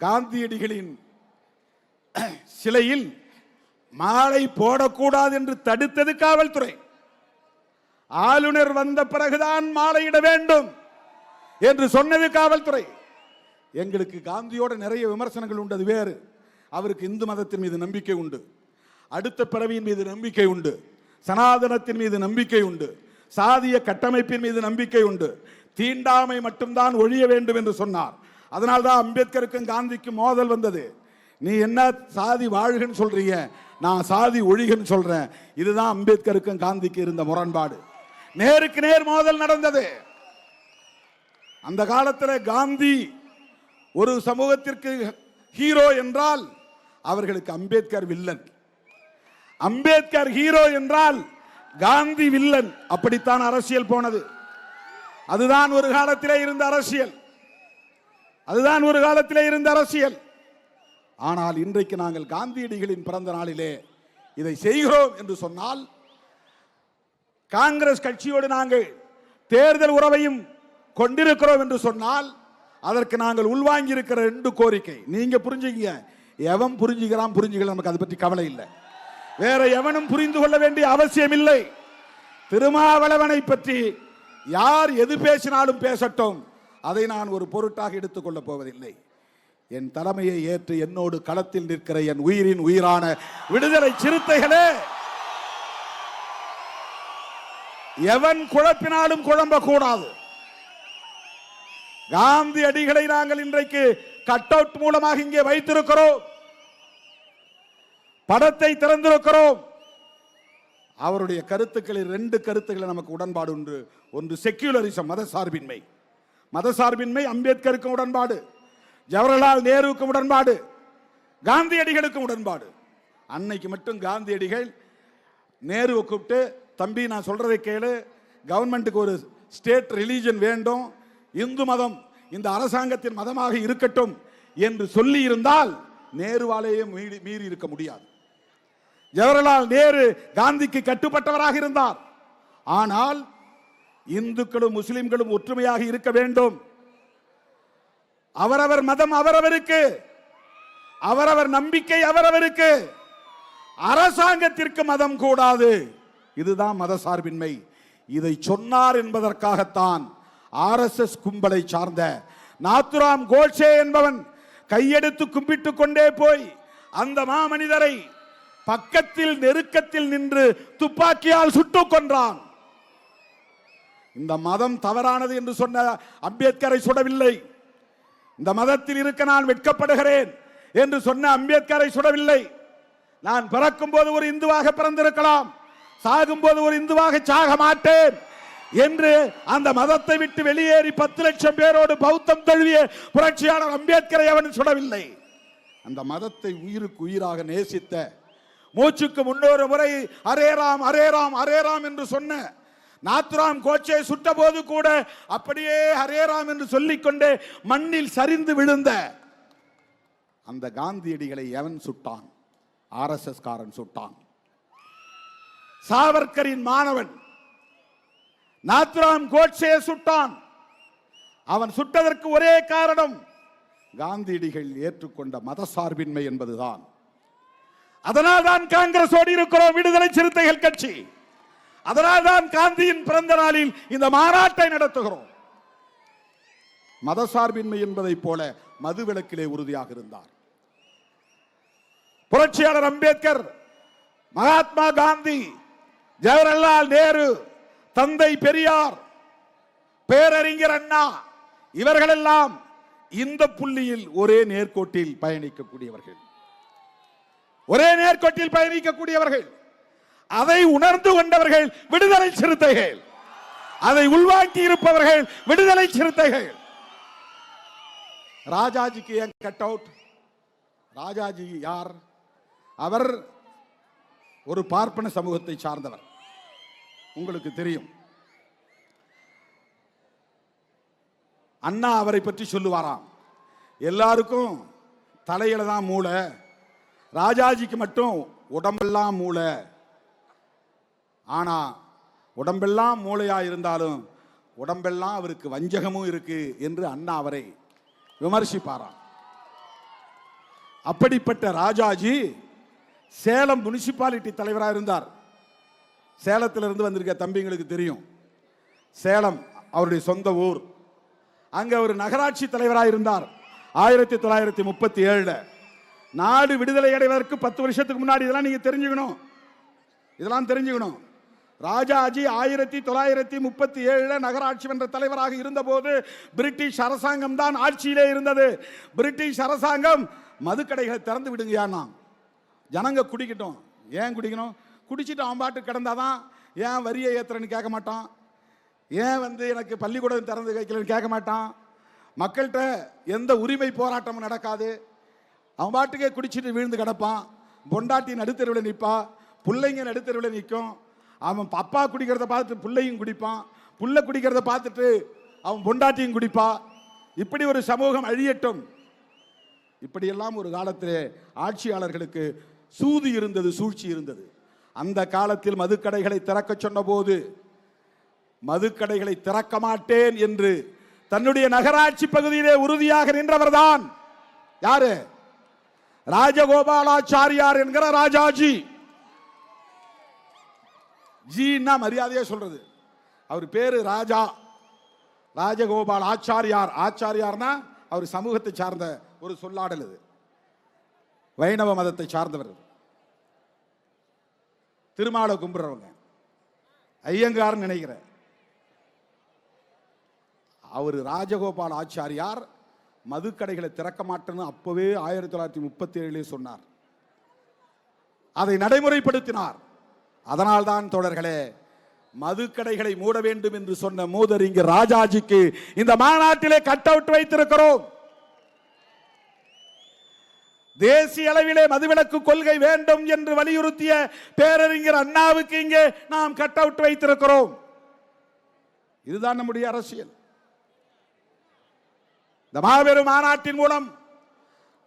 காந்தியடிகளின் சிலையில் மாலை போடக்கூடாது என்று தடுத்தது காவல்துறை. ஆளுநர் வந்த பிறகுதான் மாலையிட வேண்டும் என்று சொன்னது காவல்துறை. எங்களுக்கு காந்தியோட நிறைய விமர்சனங்கள் உண்டு, அது வேறு. அவருக்கு இந்து மதத்தின் மீது நம்பிக்கை உண்டு, அடுத்த பிறவியின் மீது நம்பிக்கை உண்டு, சனாதனத்தின் மீது நம்பிக்கை உண்டு, சாதிய கட்டமைப்பின் மீது நம்பிக்கை உண்டு. தீண்டாமை மட்டும்தான் ஒழிய வேண்டும் என்று சொன்னார். அதனால்தான் அம்பேத்கருக்கும் காந்திக்கும் மோதல் வந்தது. நீ என்ன சாதி வாழ்கன்னு சொல்றீங்க, நான் சாதி ஒழிகன்னு சொல்றேன். இதுதான் அம்பேத்கருக்கும் காந்திக்கு இருந்த முரண்பாடு. நேருக்கு நேர் மோதல் நடந்தது. அந்த காலத்தில் காந்தி ஒரு சமூகத்திற்கு ஹீரோ என்றால் அவர்களுக்கு அம்பேத்கர் வில்லன், அம்பேத்கர் ஹீரோ என்றால் காந்தி வில்லன். அப்படித்தான் அரசியல் போனது. அதுதான் ஒரு காலத்திலே இருந்த அரசியல், அதுதான் ஒரு காலத்திலே இருந்த அரசியல். ஆனால் இன்றைக்கு நாங்கள் காந்தியடிகளின் பிறந்த நாளிலே இதை செய்கிறோம் என்று சொன்னால், காங்கிரஸ் கட்சியோடு நாங்கள் தேர்தல் உறவையும் கொண்டிருக்கிறோம் என்று சொன்னால், அதற்கு நாங்கள் உள்வாங்கி இருக்கிற 2 கோரிக்கை நீங்க புரிஞ்சுங்க. எவன் புரிஞ்சுக்கலாம் நமக்கு அதை பற்றி கவலை இல்லை. வேற எவனும் புரிந்து கொள்ள வேண்டிய அவசியம் இல்லை. திருமாவளவனை பற்றி யார் எது பேசினாலும் பேசட்டும், அதை நான் ஒரு பொருட்டாக எடுத்துக்கொள்ள போவதில்லை. என் தலைமையை ஏற்று என்னோடு களத்தில் நிற்கிற என் உயிரின் உயிரான விடுதலை சிறுத்தைகளே, எவன் குழப்பினாலும் குழம்ப கூடாது. காந்தியடிகளை நாங்கள் இன்றைக்கு கட் அவுட் மூலமாக இங்கே வைத்திருக்கிறோம், படத்தை திறந்திருக்கிறோம். அவருடைய கருத்துக்களில் 2 கருத்துக்களை நமக்கு உடன்பாடு உண்டு. ஒன்று செக்யூலரிசம், மதசார்பின்மை அம்பேத்கருக்கும் உடன்பாடு, ஜவஹர்லால் நேருவுக்கும் உடன்பாடு, காந்தியடிகளுக்கும் உடன்பாடு. அன்னைக்கு மட்டும் காந்தியடிகள் நேருவை கூப்பிட்டு, தம்பி நான் சொல்றதை கேளு, கவர்மெண்ட்டுக்கு ஒரு ஸ்டேட் ரிலீஜன் வேண்டும், இந்து மதம் இந்த அரசாங்கத்தின் மதமாக இருக்கட்டும் என்று சொல்லி இருந்தால் நேருவாலேயே மீறி இருக்க முடியாது. ஜவஹர்லால் நேரு காந்திக்கு கட்டுப்பட்டவராக இருந்தார். ஆனால் இந்துக்களும் முஸ்லிம்களும் ஒற்றுமையாக இருக்க வேண்டும், அவரவர் மதம் அவரவருக்கு, அவரவர் நம்பிக்கை அவரவருக்கு, அரசாங்கத்திற்கு மதம் கூடாது. இதுதான் மதசார்பின்மை. இதை சொன்னார் என்பதற்காகத்தான் RSS கும்பலை சார்ந்த நாத்துராம் கோட்சே என்பவன் கையெடுத்து கும்பிட்டு கொண்டே போய் அந்த மாமனிதரை பக்கத்தில் நெருக்கத்தில் நின்று துப்பாக்கியால் சுட்டுக் கொன்றான். இந்த மதம் தவறானது என்று சொன்ன அம்பேத்கரை சுடவில்லை. இந்த மதத்தில் இருக்க நான் வெட்கப்படுகிறேன் என்று சொன்ன அம்பேத்கரை சுடவில்லை. நான் பிறக்கும் போது ஒரு இந்துவாக பிறந்திருக்கலாம், சாகும் போது ஒரு இந்துவாக சாக மாட்டேன் என்று அந்த மதத்தை விட்டு வெளியேறி 10 லட்சம் பேரோடு பௌத்தம் தழுவிய புரட்சியாளர் அம்பேத்கரை அவன் சுடவில்லை. அந்த மதத்தை உயிருக்கு உயிராக நேசித்த, மூச்சுக்கு 300 முறை array Ram array Ram array Ram என்று சொன்ன நாத்துராம் கோட்சே சுட்ட போது கூட அப்படியே ஹரே ராம் என்று சொல்லிக்கொண்டே மண்ணில் சரிந்து விழுந்த அந்த காந்தியடிகளை எவன் சுட்டான்? RSS காரன் சுட்டான். சாவர்கரின் மாணவன் நாத்துராம் கோட்சே சுட்டான். அவன் சுட்டதற்கு ஒரே காரணம் காந்தியடிகள் ஏற்றுக்கொண்ட மதசார்பின்மை என்பதுதான். அதனால் தான் காங்கிரஸோடு இருக்கிறோம், விடுதலை சிறுத்தைகள் கட்சி. அதனால் தான் காந்தியின் பிறந்த நாளில் இந்த மாநாட்டை நடத்துகிறோம். மதசார்பின்மை என்பதை போல மதுவிலக்கிலே உறுதியாக இருந்தார் புரட்சியாளர் அம்பேத்கர், மகாத்மா காந்தி, ஜவஹர்லால் நேரு, தந்தை பெரியார், பேரறிஞர் அண்ணா, இவர்களெல்லாம் இந்த புள்ளியில் ஒரே நேர்கோட்டில் பயணிக்கக்கூடியவர்கள், ஒரே நேர்கோட்டில் பயணிக்கக்கூடியவர்கள். அதை உணர்ந்து கொண்டவர்கள் விடுதலை சிறுத்தைகள், அதை உள்வாங்கி இருப்பவர்கள் விடுதலை சிறுத்தைகள். ராஜாஜிக்கு ஏன் கட் அவுட்? ராஜாஜி யார்? அவர் ஒரு பார்ப்பன சமூகத்தை சார்ந்தவர், உங்களுக்கு தெரியும். அண்ணா அவரை பற்றி சொல்லுவாராம், எல்லாருக்கும் தலையில தான் மூளை, ராஜாஜிக்கு மட்டும் உடம்பெல்லாம் மூளை. ஆனா உடம்பெல்லாம் மூளையா இருந்தாலும் உடம்பெல்லாம் அவருக்கு வஞ்சகமும் இருக்கு என்று அண்ணா அவரை விமர்சிப்பாராம். அப்படிப்பட்ட ராஜாஜி சேலம் முனிசிபாலிட்டி தலைவராக இருந்தார். சேலத்திலிருந்து வந்திருக்க தம்பிங்களுக்கு தெரியும், சேலம் அவருடைய சொந்த ஊர். அங்க ஒரு நகராட்சி தலைவராக இருந்தார் 1937. நாடு விடுதலை அடைவதற்கு 10 வருஷத்துக்கு முன்னாடி. இதெல்லாம் நீங்க தெரிஞ்சுக்கணும், இதெல்லாம் தெரிஞ்சுக்கணும். ராஜாஜி 1937 நகராட்சி மன்ற தலைவராக இருந்தபோது பிரிட்டிஷ் அரசாங்கம் தான் ஆட்சியிலே இருந்தது. பிரிட்டிஷ் அரசாங்கம் மதுக்கடைகளை திறந்து விடுங்கயான்னா, ஜனங்க குடிக்கட்டும். ஏன் குடிக்கணும்? குடிச்சிட்டு அவன் பாட்டு கிடந்தாதான். ஏன் வரியை ஏத்துறன்னு கேட்க மாட்டான், ஏன் எனக்கு பள்ளிக்கூடம் திறந்து வைக்கலன்னு கேட்க மாட்டான். மக்கள்கிட்ட எந்த உரிமை போராட்டமும் நடக்காது. அவன் பாட்டுக்கே குடிச்சிட்டு விழுந்து கிடப்பான். பொண்டாட்டி நடுத்தருவில் நிற்பா, பிள்ளைங்க நடுத்தருவில் நிற்கும். அவன் அப்பா குடிக்கிறத பார்த்துட்டு பிள்ளையும் குடிப்பான், புள்ள குடிக்கிறத பார்த்துட்டு அவன் பொண்டாட்டியும் குடிப்பா. இப்படி ஒரு சமூகம் அழியட்டும், இப்படியெல்லாம் ஒரு காலத்திலே ஆட்சியாளர்களுக்கு சூது இருந்தது, சூழ்ச்சி இருந்தது. அந்த காலத்தில் மதுக்கடைகளை திறக்க சொன்ன போது மதுக்கடைகளை திறக்க மாட்டேன் என்று தன்னுடைய நகராட்சி பகுதியிலே உறுதியாக நின்றவர்தான் யாரு? ராஜகோபாலாச்சாரியார் என்கிற ராஜாஜி. ஜீன்னா மரியாதையா சொல்றது. அவர் பேரு ராஜா ராஜகோபால் ஆச்சாரியார். ஆச்சாரியார்னா அவர் சமூகத்தை சார்ந்த ஒரு சொல்லாடல். இது வைணவ மதத்தை சார்ந்தவர். திருமாலை கும்பிடுறவங்க, ஐயங்கார் நினைக்கிற அவர் ராஜகோபால் ஆச்சாரியார் மதுக்கடைகளை திறக்க மாட்டேன்னு அப்பவே 1937 சொன்னார். அதை நடைமுறைப்படுத்தினார். அதனால்தான் தோழர்களே, மதுக்கடைகளை மூட வேண்டும் என்று சொன்ன மூதறிஞர் ராஜாஜிக்கு இந்த மாநாட்டிலே கட் அவுட் வைத்திருக்கிறோம். தேசிய அளவிலே மதுவிலக்கு கொள்கை வேண்டும் என்று வலியுறுத்திய பேரறிஞர் அண்ணாவுக்கு இங்கே நாம் கட் அவுட் வைத்திருக்கிறோம். இதுதான் நம்முடைய அரசியல். இந்த மாபெரும் மாநாட்டின் மூலம்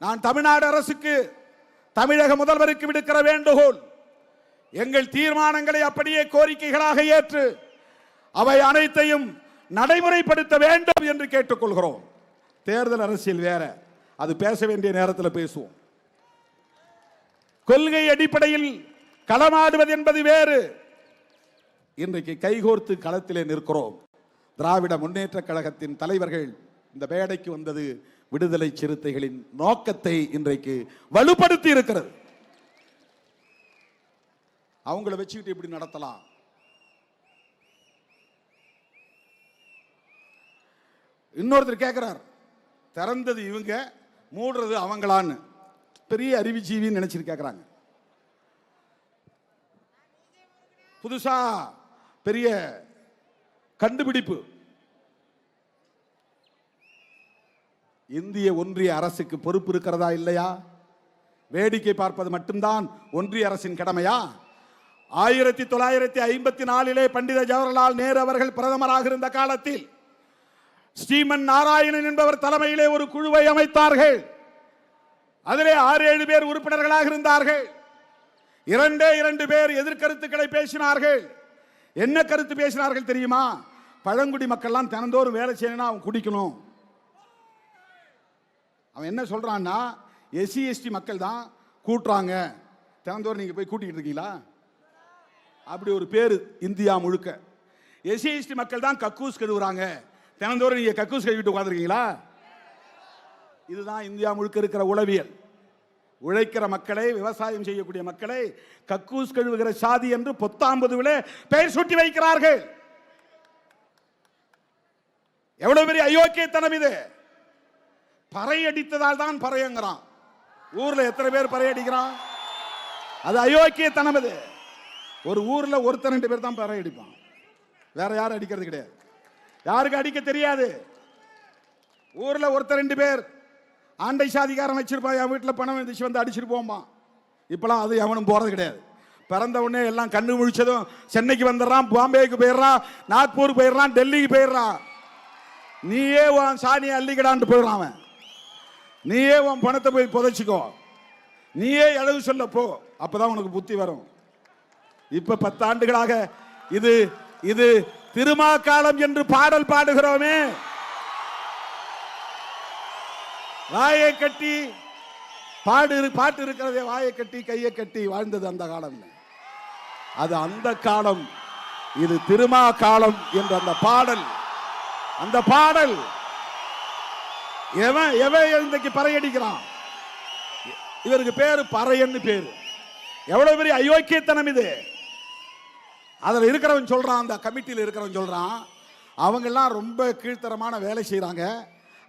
நான் தமிழ்நாடு அரசுக்கு, தமிழக முதல்வருக்கு விடுக்கிற வேண்டுகோள், எங்கள் தீர்மானங்களை அப்படியே கோரிக்கைகளாக ஏற்று அவை அனைத்தையும் நடைமுறைப்படுத்த வேண்டும் என்று கேட்டுக்கொள்கிறோம். தேர்தல் அரசியல் வேற, அது பேச வேண்டிய நேரத்தில் பேசுவோம். கொள்கை அடிப்படையில் களமாடுவது என்பது வேறு. இன்றைக்கு கைகோர்த்து களத்திலே நிற்கிறோம். திராவிட முன்னேற்ற கழகத்தின் தலைவர்கள் இந்த மேடைக்கு வந்தது விடுதலை சிறுத்தைகளின் நோக்கத்தை இன்றைக்கு வலுப்படுத்தி இருக்கிறது. அவங்கள வச்சுக்கிட்டு இப்படி நடத்தலாம். இன்னொருத்தர் கேட்கிறார், திறந்தது இவங்க, மூடுறது அவங்களான்னு. பெரிய அறிவுஜீவின்னு நினைச்சிட்டு கேட்கிறாங்க. புதுசா பெரிய கண்டுபிடிப்பு. இந்திய ஒன்றிய அரசுக்கு பொறுப்பு இருக்கிறதா இல்லையா? வேடிக்கை பார்ப்பது மட்டும்தான் ஒன்றிய அரசின் கடமையா? 1954 பண்டித ஜவஹர்லால் நேரு அவர்கள் பிரதமராக இருந்த காலத்தில் ஸ்ரீமன் நாராயணன் என்பவர் தலைமையிலே ஒரு குழுவை அமைத்தார்கள். அதிலே 6-7 பேர் உறுப்பினர்களாக இருந்தார்கள். 2 பேர் எதிர்கருத்துக்களை பேசினார்கள். என்ன கருத்து பேசினார்கள் தெரியுமா? பழங்குடி மக்கள்லாம் தினந்தோறும் வேலை செய்யணும்னா அவன் குடிக்கணும். அவன் என்ன சொல்றான்னா, எஸ்சி எஸ்டி மக்கள் தான் கூட்டுறாங்க, தினந்தோறும் நீங்க போய் கூட்டிக்கிட்டு இருக்கீங்களா? அப்படி ஒரு பேரு இந்தியா முழுக்க. எஸ்சி எஸ்டி மக்கள் தான் கக்கூஸ் கழுவுறாங்க, தினந்தோறும் நீங்க கக்கூஸ் கழுவிட்டு உட்கார்ந்துருக்கீங்களா? இதுதான் இந்தியா முழுக்க இருக்கிற உளவியல். உழைக்கிற மக்களை, விவசாயம் செய்யக்கூடிய மக்களை கக்கூஸ் கழுவுகிற சாதி என்று 19 பெயர் சூட்டி வைக்கிறார்கள். எவ்வளவு பெரிய அயோக்கியத்தனம் இது! பறை அடித்ததால் தான் பறையங்கிறான். ஊர்ல எத்தனை பேர் பறை அடிக்கிறான்? அது அயோக்கியத்தனம். இது ஒரு ஊர்ல 1-2 பேர் தான் பறை அடிப்பான், வேற யாரும் அடிக்கிறது கிடையாது. யாருக்கு அடிக்க தெரியாது. ஊர்ல 1-2 பேர் ஆண்டை சாதிகாரம் வச்சிருப்பான், என் வீட்டில் பணம் வந்துச்சு வந்து அடிச்சுட்டு போமா. இப்பெல்லாம் அது எவனும் போறது கிடையாது. பிறந்த உடனே எல்லாம் கண்ணு முழிச்சதும் சென்னைக்கு வந்துடுறான், பாம்பேக்கு போயிடுறான், நாக்பூருக்கு போயிடுறான், டெல்லிக்கு போயிடுறான். நீயே உன் சாணியை அள்ளிக்கடான்ட்டு போயிடுறான் அவன். நீயே உன் பணத்தை போய் புதைச்சிக்கோ, நீயே எழுது சொல்ல போ, அப்பதான் உனக்கு புத்தி வரும். இப்ப 10 ஆண்டுகளாக இது இது திருமாக்காலம் என்று பாடல் பாடுகிறோமே, வாயை கட்டி பாட்டு இருக்கிறதே, வாயை கட்டி கையை கட்டி வாழ்ந்தது அந்த காலம். அது அந்த காலம். இது திருமா காலம் என்ற அந்த பாடல் எவன் இன்றைக்கு பறையடிக்கிறான்? இவருக்கு பேரு பறையன்னு பேரு. எவ்வளவு பெரிய அயோக்கியத்தனம் இது! அதுல இருக்கிறவன் சொல்றான், அந்த கமிட்டியில் இருக்கிறவன் சொல்றான், அவங்க எல்லாம் ரொம்ப கீழ்த்தரமான வேலை செய்யறாங்க,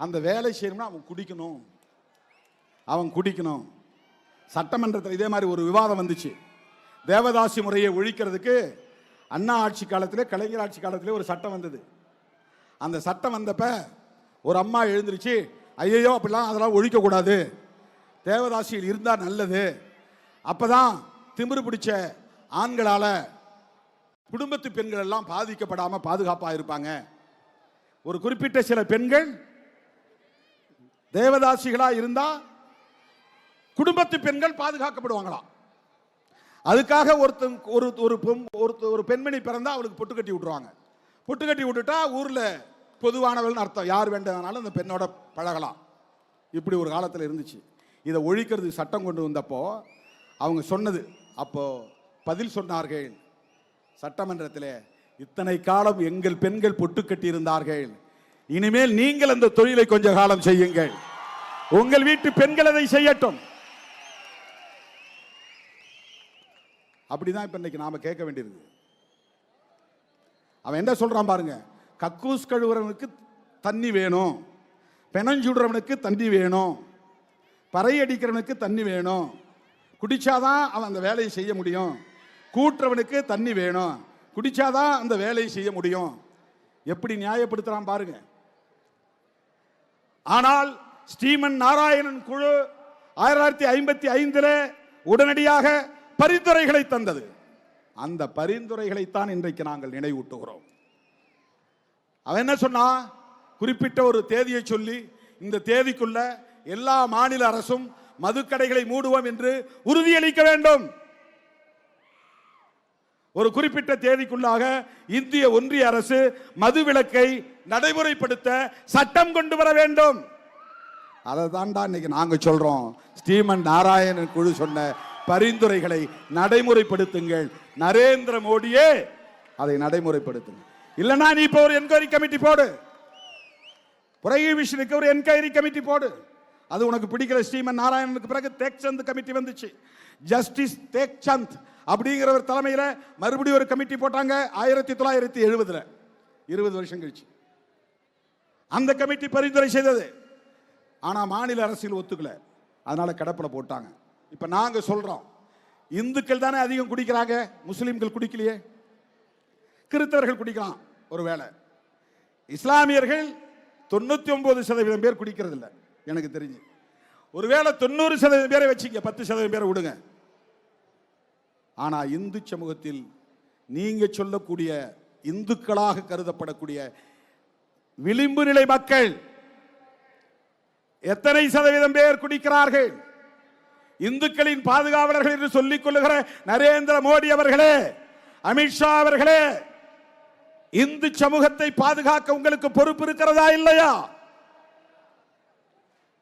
அந்த வேலை செய்யணும்னா அவன் குடிக்கணும். சட்டமன்றத்தில் இதே மாதிரி ஒரு விவாதம் வந்துச்சு. தேவதாசி முறையை ஒழிக்கிறதுக்கு அண்ணா ஆட்சி காலத்திலே, கலைஞர் ஆட்சி காலத்திலே ஒரு சட்டம் வந்தது. அந்த சட்டம் வந்தப்ப ஒரு அம்மா எழுந்திருச்சு, ஐயோ அப்படிலாம் அதெல்லாம் ஒழிக்கக்கூடாது, தேவதாசியில் இருந்தால் நல்லது, அப்பதான் திமிரு பிடிச்ச ஆண்களால குடும்பத்து பெண்கள் எல்லாம் பாதிக்கப்படாம பாதுகாப்பாக இருப்பாங்க. ஒரு குறிப்பிட்ட சில பெண்கள் தேவதாசிகளா இருந்தா குடும்பத்து பெண்கள் பாதுகாக்கப்படுவாங்களாம். அதுக்காக ஒரு பெண்மணி பிறந்தா அவளுக்கு பொட்டு கட்டி விட்டுருவாங்க. பொட்டு கட்டி விட்டுட்டா ஊர்ல பொதுவானவள்னு அர்த்தம், யார் வேண்டதுனாலும் அந்த பெண்ணோட பழகலாம். இப்படி ஒரு காலத்தில் இருந்துச்சு. இதை ஒழிக்கிறது சட்டம் கொண்டு வந்தப்போ அவங்க சொன்னது, அப்போ பதில் சொன்னார்கள் சட்டமன்றத்தில், இத்தனை காலம் எங்கள் பெண்கள் பொட்டு கட்டி இருந்தார்கள், இனிமேல் நீங்கள் அந்த தொழிலை கொஞ்ச காலம் செய்யுங்கள், உங்கள் வீட்டு பெண்கள் அதை செய்யட்டும். அப்படிதான் இப்ப இன்னைக்கு நாம கேட்க வேண்டியிருக்கு. அவன் என்ன சொல்றான் பாருங்க, கக்கூஸ் கழுவுறவனுக்கு தண்ணி வேணும், பெனஞ்சுடுறவனுக்கு தண்ணி வேணும், பறை அடிக்கிறவனுக்கு தண்ணி வேணும், குடிச்சாதான் அவன் அந்த வேலையை செய்ய முடியும், கூட்டுறவனுக்கு தண்ணி வேணும், குடிச்சாதான் அந்த வேலையை செய்ய முடியும். எப்படி நியாயப்படுத்துறான் பாருங்க. ஆனால் ஸ்ரீமன் நாராயணன் குழு 1955 உடனடியாக பரிந்துரைகளை தந்தது. அந்த பரிந்துரைகளைத்தான் இன்றைக்கு நாங்கள் நினைவூட்டுகிறோம். அவன் என்ன சொன்னா, குறிப்பிட்ட ஒரு தேதியை சொல்லி இந்த தேதிக்குள்ள எல்லா மாநில அரசும் மதுக்கடைகளை மூடுவோம் என்று உறுதியளிக்க வேண்டும். ஒரு குறிப்பிட்ட தேதிக்குள்ளாக இந்திய ஒன்றிய அரசு மதுவிலக்கை நடைமுறைப்படுத்த சட்டம் கொண்டு வர வேண்டும். அதை தான்டா இன்னைக்கு நாங்க சொல்றோம். ஸ்ரீமன் நாராயணன் குழு சொன்ன பரிந்துரைகளை நடைமுறைப்படுத்துங்கள். நரேந்திர மோடியே அதை நடைமுறைப்படுத்துங்க. இல்லனா நீ இப்ப ஒரு என்கொயரி கமிட்டி போடு, புரோஹிபிஷனுக்கு ஒரு என்கொயரி கமிட்டி போடு. அது உனக்கு பிடிக்கல. ஸ்ரீமன் நாராயணனுக்கு பிறகு தேக்சந்த் கமிட்டி வந்துச்சு. ஜஸ்டிஸ் தேக்சந்த் அப்படிங்கிறவர் தலைமையில் மறுபடியும் ஒரு கமிட்டி போட்டாங்க 1970, 20 வருஷம் கழிச்சு. அந்த கமிட்டி பரிந்துரை செய்தது. ஆனா மாநில அரசியல் ஒத்துக்கல, அதனால கடப்பல போட்டாங்க. இப்ப நாங்க சொல்றோம், இந்துக்கள் தானே அதிகம் குடிக்கிறாங்க, முஸ்லிம்கள் குடிக்கலையே, கிறிஸ்தவர்கள் குடிக்கலாம் ஒருவேளை, இஸ்லாமியர்கள் 99% பேர் குடிக்கிறது இல்லை எனக்கு தெரிஞ்சு. ஒருவேளை 90% பேரை வச்சுங்க, 10% பேரை விடுங்க. ஆனா இந்து சமூகத்தில் நீங்க சொல்லக்கூடிய இந்துக்களாக கருதப்படக்கூடிய விளிம்பு நிலை மக்கள் எத்தனை சதவீதம் பேர் குடிக்கிறார்கள்? இந்துக்களின் பாதுகாவலர்கள் என்று சொல்லிக் கொள்ளுகிற நரேந்திர மோடி அவர்களே, அமித்ஷா அவர்களே, இந்து சமூகத்தை பாதுகாக்க உங்களுக்கு பொறுப்பு இருக்கிறதா இல்லையா?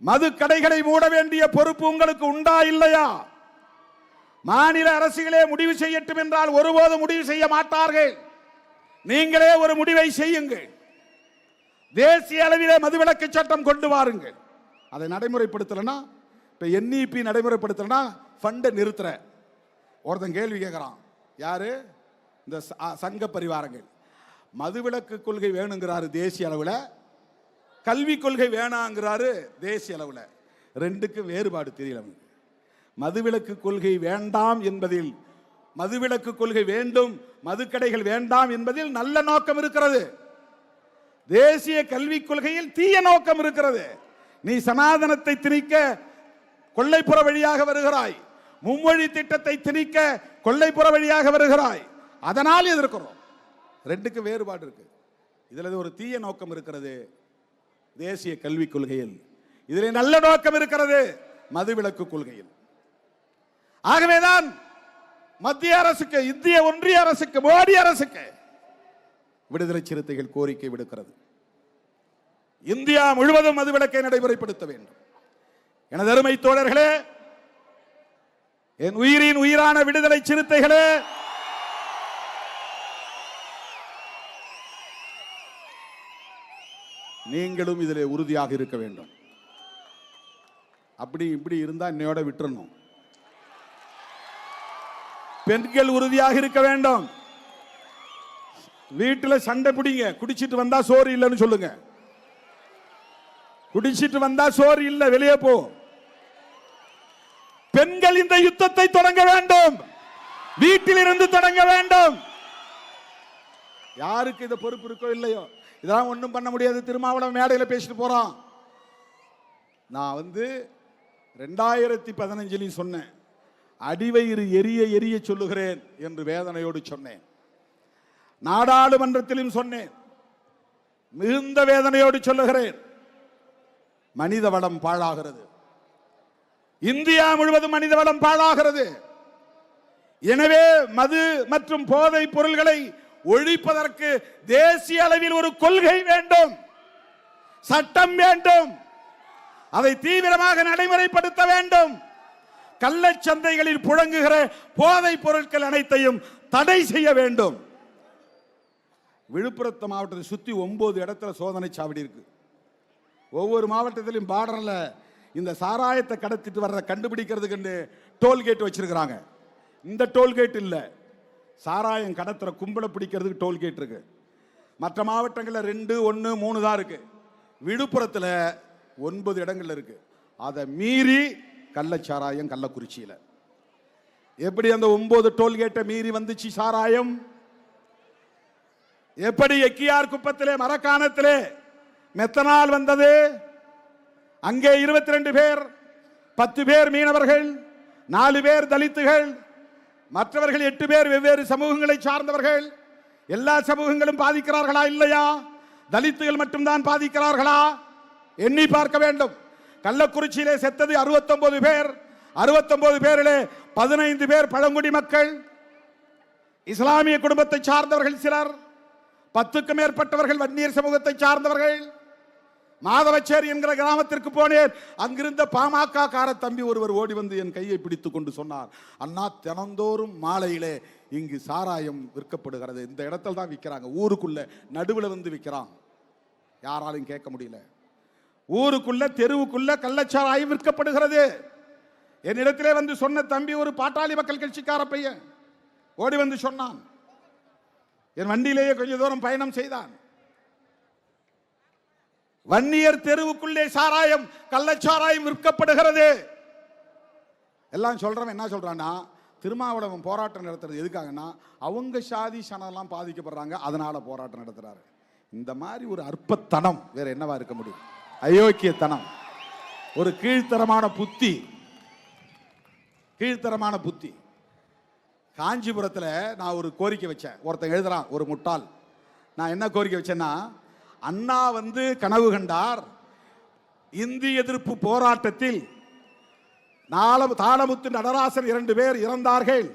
மது கடைகளை மூட வேண்டிய பொறுப்பு உங்களுக்கு உண்டா இல்லையா? மாநில அரசுகளே முடிவு செய்யட்டும் என்றால் ஒருபோதும் முடிவு செய்ய மாட்டார்கள். நீங்களே ஒரு முடிவை செய்யுங்கள். தேசிய அளவிலே மதுவிலக்கு சட்டம் கொண்டு வாருங்கள். அதை நடைமுறைப்படுத்தலனா, இப்ப NEP நடைமுறைப்படுத்தலனா ஃபண்டை நிறுத்துற ஒருத்தன் கேள்வி கேட்கிறான். யாரு? இந்த சங்க பரிவாரங்கள். மதுவிலக்கு கொள்கை வேணுங்கிறாரு தேசிய அளவில், கல்வி கொள்கை வேணாங்கிறாரு தேசிய அளவில். ரெண்டுக்கும் வேறுபாடு தெரியல. மதுவிலக்கு கொள்கை வேண்டாம் என்பதில், மதுவிலக்கு கொள்கை வேண்டும், மதுக்கடைகள் வேண்டாம் என்பதில் நல்ல நோக்கம் இருக்கிறது. தேசிய கல்விக் கொள்கையில் தீய நோக்கம் இருக்கிறது. நீ சனாதனத்தை திணிக்க கொள்ளைப்புற வழியாக வருகிறாய், மும்மொழி திட்டத்தை திணிக்க கொள்ளைப்புற வழியாக வருகிறாய். அதனால் எதிர்க்கிறோம். ரெண்டுக்கு வேறுபாடு இருக்கு. இதுல ஒரு தீய நோக்கம் இருக்கிறது தேசிய கல்விக் கொள்கையில், இதில் நல்ல நோக்கம் இருக்கிறது மதுவிலக்கு கொள்கையில். ஆகவேதான் மத்திய அரசுக்கு, இந்திய ஒன்றிய அரசுக்கு, மோடி அரசுக்கு விடுதலை சிறுத்தைகள் கோரிக்கை விடுக்கிறது. இந்தியா முழுவதும் மதுவிலக்கை நடைமுறைப்படுத்த வேண்டும். எனது அருமை தோழர்களே, என் உயிரின் உயிரான விடுதலை சிறுத்தைகளே, நீங்களும் இதிலே உறுதியாக இருக்க வேண்டும். அப்படி இப்படி இருந்தா இன்னையோட விட்டுறணும். பெண்கள் உறுதியாக இருக்க வேண்டும். வீட்டில் சண்டை பிடிங்க, குடிச்சிட்டு வந்தா சோறு இல்லைன்னு சொல்லுங்க. குடிச்சிட்டு வந்தா சோறு இல்ல, வெளியே போ. பெண்கள் இந்த யுத்தத்தை தொடங்க வேண்டும், வீட்டில் இருந்து தொடங்க வேண்டும். யாருக்கு இந்த பொறுப்பு இருக்கோ இல்லையோ, இதெல்லாம் ஒன்றும் பண்ண முடியாது. திருமாவளவன் மேடையில் பேசிட்டு போறான். நான் 2015 சொன்னேன், அடிவயிறு எரிய எரிய சொல்லுகிறேன் என்று வேதனையோடு சொன்னேன். நாடாளுமன்றத்திலும் சொன்னேன், மிகுந்த வேதனையோடு சொல்லுகிறேன். மனித வளம் பாழாகிறது. இந்தியா முழுவதும் மனித வளம் பாழாகிறது. எனவே மது மற்றும் போதை பொருள்களை ஒழிப்பதற்கு தேசிய அளவில் ஒரு கொள்கை வேண்டும், சட்டம் வேண்டும், அதை தீவிரமாக நடைமுறைப்படுத்த வேண்டும். கள்ளச்சந்தைகளில் புழங்குகிற போதை பொருட்கள் அனைத்தையும் தடை செய்ய வேண்டும். விழுப்புரம் மாவட்டத்தை சுத்தி 9 இடத்துல சோதனை சாவடி இருக்கு. ஒவ்வொரு மாவட்டத்திலும் பார்டர்ல இந்த சாராயத்தை கடத்திட்டு வர்றத கண்டுபிடிக்கிறதுக்கு டோல்கேட் வச்சிருக்கிறாங்க. இந்த டோல்கேட் இல்ல, சாராயம் கடத்துற கும்பலை பிடிக்கிறதுக்கு டோல்கேட் இருக்கு. மற்ற மாவட்டங்களில் 2, 1, 3 தான் இருக்கு. விழுப்புரத்தில் 9 இடங்கள்ல இருக்கு. அதை மீறி கள்ளச்சாராயம் கள்ளக்குறிச்சியில. எப்படி அந்த 9 டோல்கேட்டை மீறி வந்துச்சு சாராயம்? எப்படி எக்கியார் குப்பத்திலே மரக்காணத்திலே மெத்தனால் வந்தது? அங்கே 22 பேர், 10 பேர் மீனவர்கள், 4 பேர் தலித்துகள், மற்றவர்கள் 8 பேர் வெவ்வேறு சமூகங்களை சார்ந்தவர்கள். எல்லா சமூகங்களும் பாதிக்கிறார்களா? இல்லையா? தலித்துகள் மட்டும்தான் பாதிக்கிறார்களா? எண்ணி பார்க்க வேண்டும். கள்ளக்குறிச்சியிலே செத்தது 69 பேர். 69 பேரிலே 15 பேர் பழங்குடி மக்கள், இஸ்லாமிய குடும்பத்தை சார்ந்தவர்கள் சிலர், 10க்கும் மேற்பட்டவர்கள் வன்னியர் சமூகத்தை சார்ந்தவர்கள். மாதவச்சேரி என்கிற கிராமத்திற்கு போனேன். அங்கிருந்த பாமக கார தம்பி ஒருவர் ஓடி வந்து என் கையை பிடித்துக் கொண்டு சொன்னார், அண்ணா தினந்தோறும் மாலையிலே இங்கு சாராயம் விற்கப்படுகிறது. இந்த இடத்துல தான் விற்கிறாங்க, ஊருக்குள்ள நடுவில் வந்து விற்கிறான், யாராலும் கேட்க முடியல. ஊருக்குள்ள தெருவுக்குள்ள கள்ளச்சாராயம் விற்கப்படுகிறது. என்னிடத்திலே வந்து சொன்ன தம்பி ஒரு பாட்டாளி மக்கள் கட்சிக்கார பையன் ஓடி வந்து சொன்னான். என் வண்டியிலேயே கொஞ்ச தூரம் பயணம் செய்தான். வன்னியர் தெருவுக்குள்ளே சாராயம் கள்ளச்சாராயம் விற்கப்படுகிறது. எல்லாம் சொல்றவன் என்ன சொல்றான்னா, திருமாவளவன் போராட்டம் நடத்துறது எதுக்காகனா அவங்க சாதி சனெல்லாம் பாதிக்கப்படுறாங்க, அதனால போராட்டம் நடத்துறாரு. இந்த மாதிரி ஒரு அற்பத்தனம் வேற என்னவா இருக்க முடியும்? அயோக்கியத்தனம், ஒரு கீழ்த்தரமான புத்தி, கீழ்த்தரமான புத்தி. காஞ்சிபுரத்தில் நான் ஒரு கோரிக்கை வச்சேன். ஒருத்தன் எழுதுறான், ஒரு முட்டாள். நான் என்ன கோரிக்கை வச்சேன்னா, அண்ணா வந்து கனவு கண்டார், இந்திய எதிர்ப்பு போராட்டத்தில் தாளமுத்து நடராசன் 2 பேர் இறந்தார்கள்,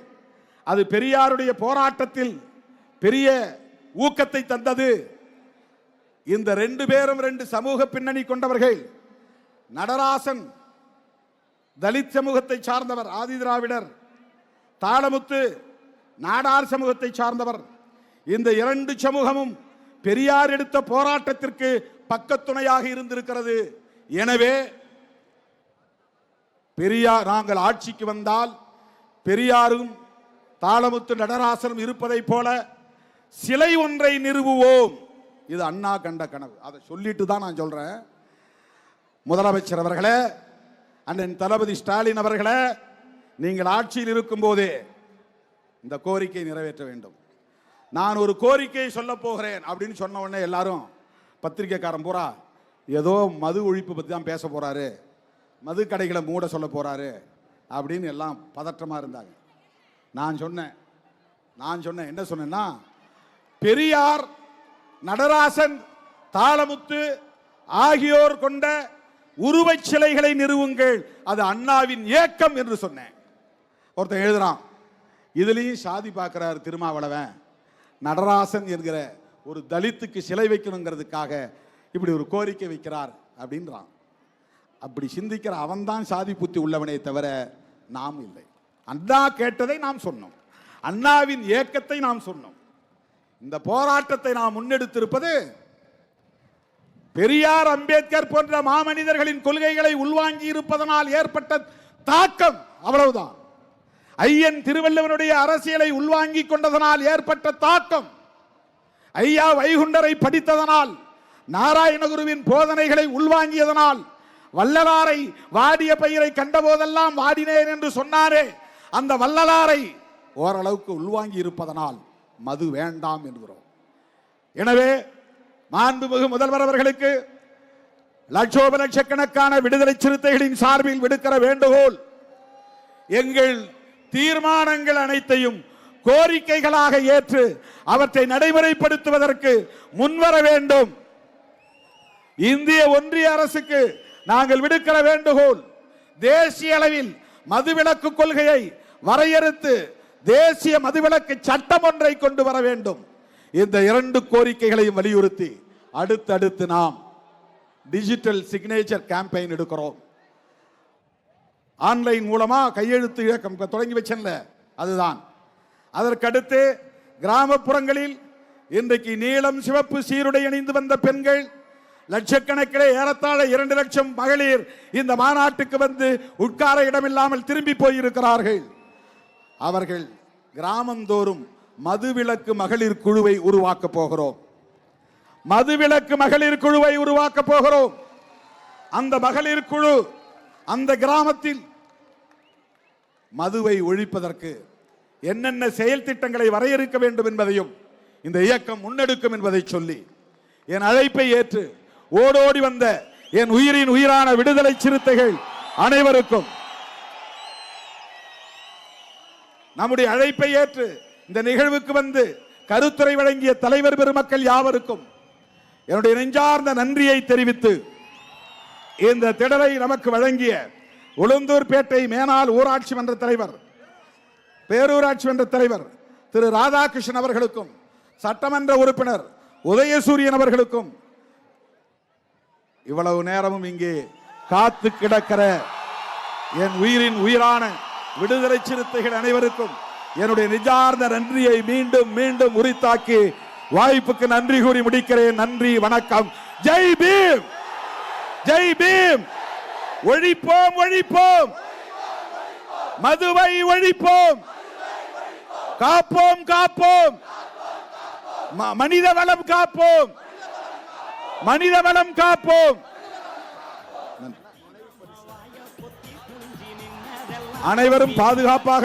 அது பெரியாருடைய போராட்டத்தில் பெரிய ஊக்கத்தை தந்தது. இந்த 2 பேரும் 2 சமூக பின்னணி கொண்டவர்கள். நடராசன் தலித் சமூகத்தை சார்ந்தவர், ஆதி திராவிடர். தாளமுத்து நாடார் சமூகத்தை சார்ந்தவர். இந்த 2 சமூகமும் பெரியார் எடுத்த போராட்டத்திற்கு பக்கத்துணையாக இருந்திருக்கிறது. எனவே பெரியார் நாங்கள் ஆட்சிக்கு வந்தால் பெரியாரும் தாளமுத்து நடராசனும் இருப்பதை போல சிலை ஒன்றை நிறுவுவோம். இது அண்ணா கண்ட கனவு. அதை சொல்லிட்டு தான் நான் சொல்றேன். முதலமைச்சர் அவர்களே, அண்ணன் தளபதி ஸ்டாலின் அவர்களே, நீங்கள் ஆட்சியில் இருக்கும் போதே இந்த கோரிக்கை நிறைவேற்ற வேண்டும். நான் ஒரு கோரிக்கையை சொல்ல போகிறேன் அப்படின்னு சொன்ன உடனே எல்லாரும் பத்திரிகைக்காரன் பூரா ஏதோ மது ஒழிப்பு பற்றி தான் பேச போறாரு, மது கடைகளை மூட சொல்ல போறாரு அப்படின்னு எல்லாம் பதற்றமா இருந்தாங்க. நான் சொன்னேன் என்ன சொன்னேன்னா, பெரியார், நடராசன், தாளமுத்து ஆகியோர் கொண்ட உருவச் சிலைகளை நிறுவுங்கள், அது அண்ணாவின் ஏக்கம் என்று சொன்னேன். ஒருத்தன் எழுதுறான், இதுலயும் சாதி பார்க்கிறார் திருமாவளவன், நடராசன் என்கிற ஒரு தலித்துக்கு சிலை வைக்கணுங்கிறதுக்காக இப்படி ஒரு கோரிக்கை வைக்கிறார் அப்படின்றான். அப்படி சிந்திக்கிற அவன் தான் சாதி புத்தி உள்ளவனே தவிர நாம் இல்லை. அண்ணா கேட்டதை நாம் சொன்னோம், அண்ணாவின் ஏக்கத்தை நாம் சொன்னோம். இந்த போராட்டத்தை நாம் முன்னெடுத்திருப்பது பெரியார், அம்பேத்கர் போன்ற மாமனிதர்களின் கொள்கைகளை உள்வாங்கி இருப்பதனால் ஏற்பட்ட தாக்கம், அவ்வளவுதான். ஐயன் திருவள்ளுவனுடைய அரசியலை உள்வாங்கி கொண்டதனால் ஏற்பட்ட தாக்கம், ஐயா வைகுண்டரை படித்ததனால், நாராயணகுருவின் போதனைகளை உள்வாங்கியதனால், வள்ளலாரை வாடிய பயிரை கண்டபோதெல்லாம் வாடினேன் என்று சொன்னாரே, அந்த வள்ளலாரை ஓரளவுக்கு உள்வாங்கி இருப்பதனால் மது வேண்டாம் என்கிறோம். எனவே மாண்புமிகு முதல்வர் அவர்களுக்கு லட்சோப லட்சக்கணக்கான விடுதலை சிறுத்தைகளின் சார்பில் விடுக்கிற வேண்டுகோள், எங்கள் தீர்மானங்கள் அனைத்தையும் கோரிக்கைகளாக ஏற்று அவற்றை நடைமுறைப்படுத்துவதற்கு முன்வர வேண்டும். இந்திய ஒன்றிய அரசுக்கு நாங்கள் விடுக்கிற வேண்டுகோள், தேசிய அளவில் மதுவிலக்கு கொள்கையை வரையறுத்து தேசிய மதுவிலக்கு சட்டம் ஒன்றை கொண்டு வர வேண்டும். இந்த 2 கோரிக்கைகளையும் வலியுறுத்தி அடுத்தடுத்து நாம் டிஜிட்டல் சிக்னேச்சர் கேம்பெயின் எடுக்கிறோம். ஆன்லைன் மூலமா கையெழுத்து இயக்கம் தொடங்கி வச்சேன்ல, அதுதான். அதற்கடுத்து கிராமப்புறங்களில் இன்றைக்கு நீலம் சிவப்பு சீருடை அணிந்து வந்த பெண்கள் லட்சக்கணக்கிலே, ஏறத்தாழ 2 லட்சம் மகளிர் இந்த மாநாட்டுக்கு வந்து உட்கார இடமில்லாமல் திரும்பி போயிருக்கிறார்கள். அவர்கள் கிராமந்தோறும் மதுவிலக்கு மகளிர் குழுவை உருவாக்க போகிறோம். மதுவிலக்கு மகளிர் குழுவை உருவாக்க போகிறோம். அந்த மகளிர் குழு அந்த கிராமத்தில் மதுவை ஒழிப்பதற்கு என்னென்ன செயல் திட்டங்களை வரையறுக்க வேண்டும் என்பதையும் இந்த இயக்கம் முன்னெடுக்கும் என்பதை சொல்லி என் அழைப்பை ஏற்று ஓடோடி வந்த என் உயிரின் உயிரான விடுதலை சிறுத்தைகள் அனைவருக்கும், நம்முடைய அழைப்பை ஏற்று இந்த நிகழ்வுக்கு வந்து கருத்துரை வழங்கிய தலைவர் பெருமக்கள் யாவருக்கும் என்னுடைய நெஞ்சார்ந்த நன்றியை தெரிவித்து, இந்த திடலை நமக்கு வழங்கிய உளுந்தூர்பேட்டை மேனாள் ஊராட்சி மன்ற தலைவர், பேரூராட்சி மன்ற தலைவர் திரு ராதாகிருஷ்ணன் அவர்களுக்கும், சட்டமன்ற உறுப்பினர் உதயசூரியன் அவர்களுக்கும், இவ்வளவு நேரமும் இங்கே காத்து கிடக்கிற என் உயிரின் உயிரான விடுதலை சிறுத்தைகள் அனைவருக்கும் என்னுடைய நிஜார்ந்த நன்றியை மீண்டும் மீண்டும் உரித்தாக்கி வாய்ப்புக்கு நன்றி கூறி முடிக்கிறேன். நன்றி, வணக்கம். ஜெய் பீம், ஜெய் பீம். ஒழிப்போம், ஒழிப்போம், மதுவை ஒழிப்போம், காப்போம், காப்போம், மனித வளம் காப்போம், மனித வளம் காப்போம். அனைவரும் பாதுகாப்பாக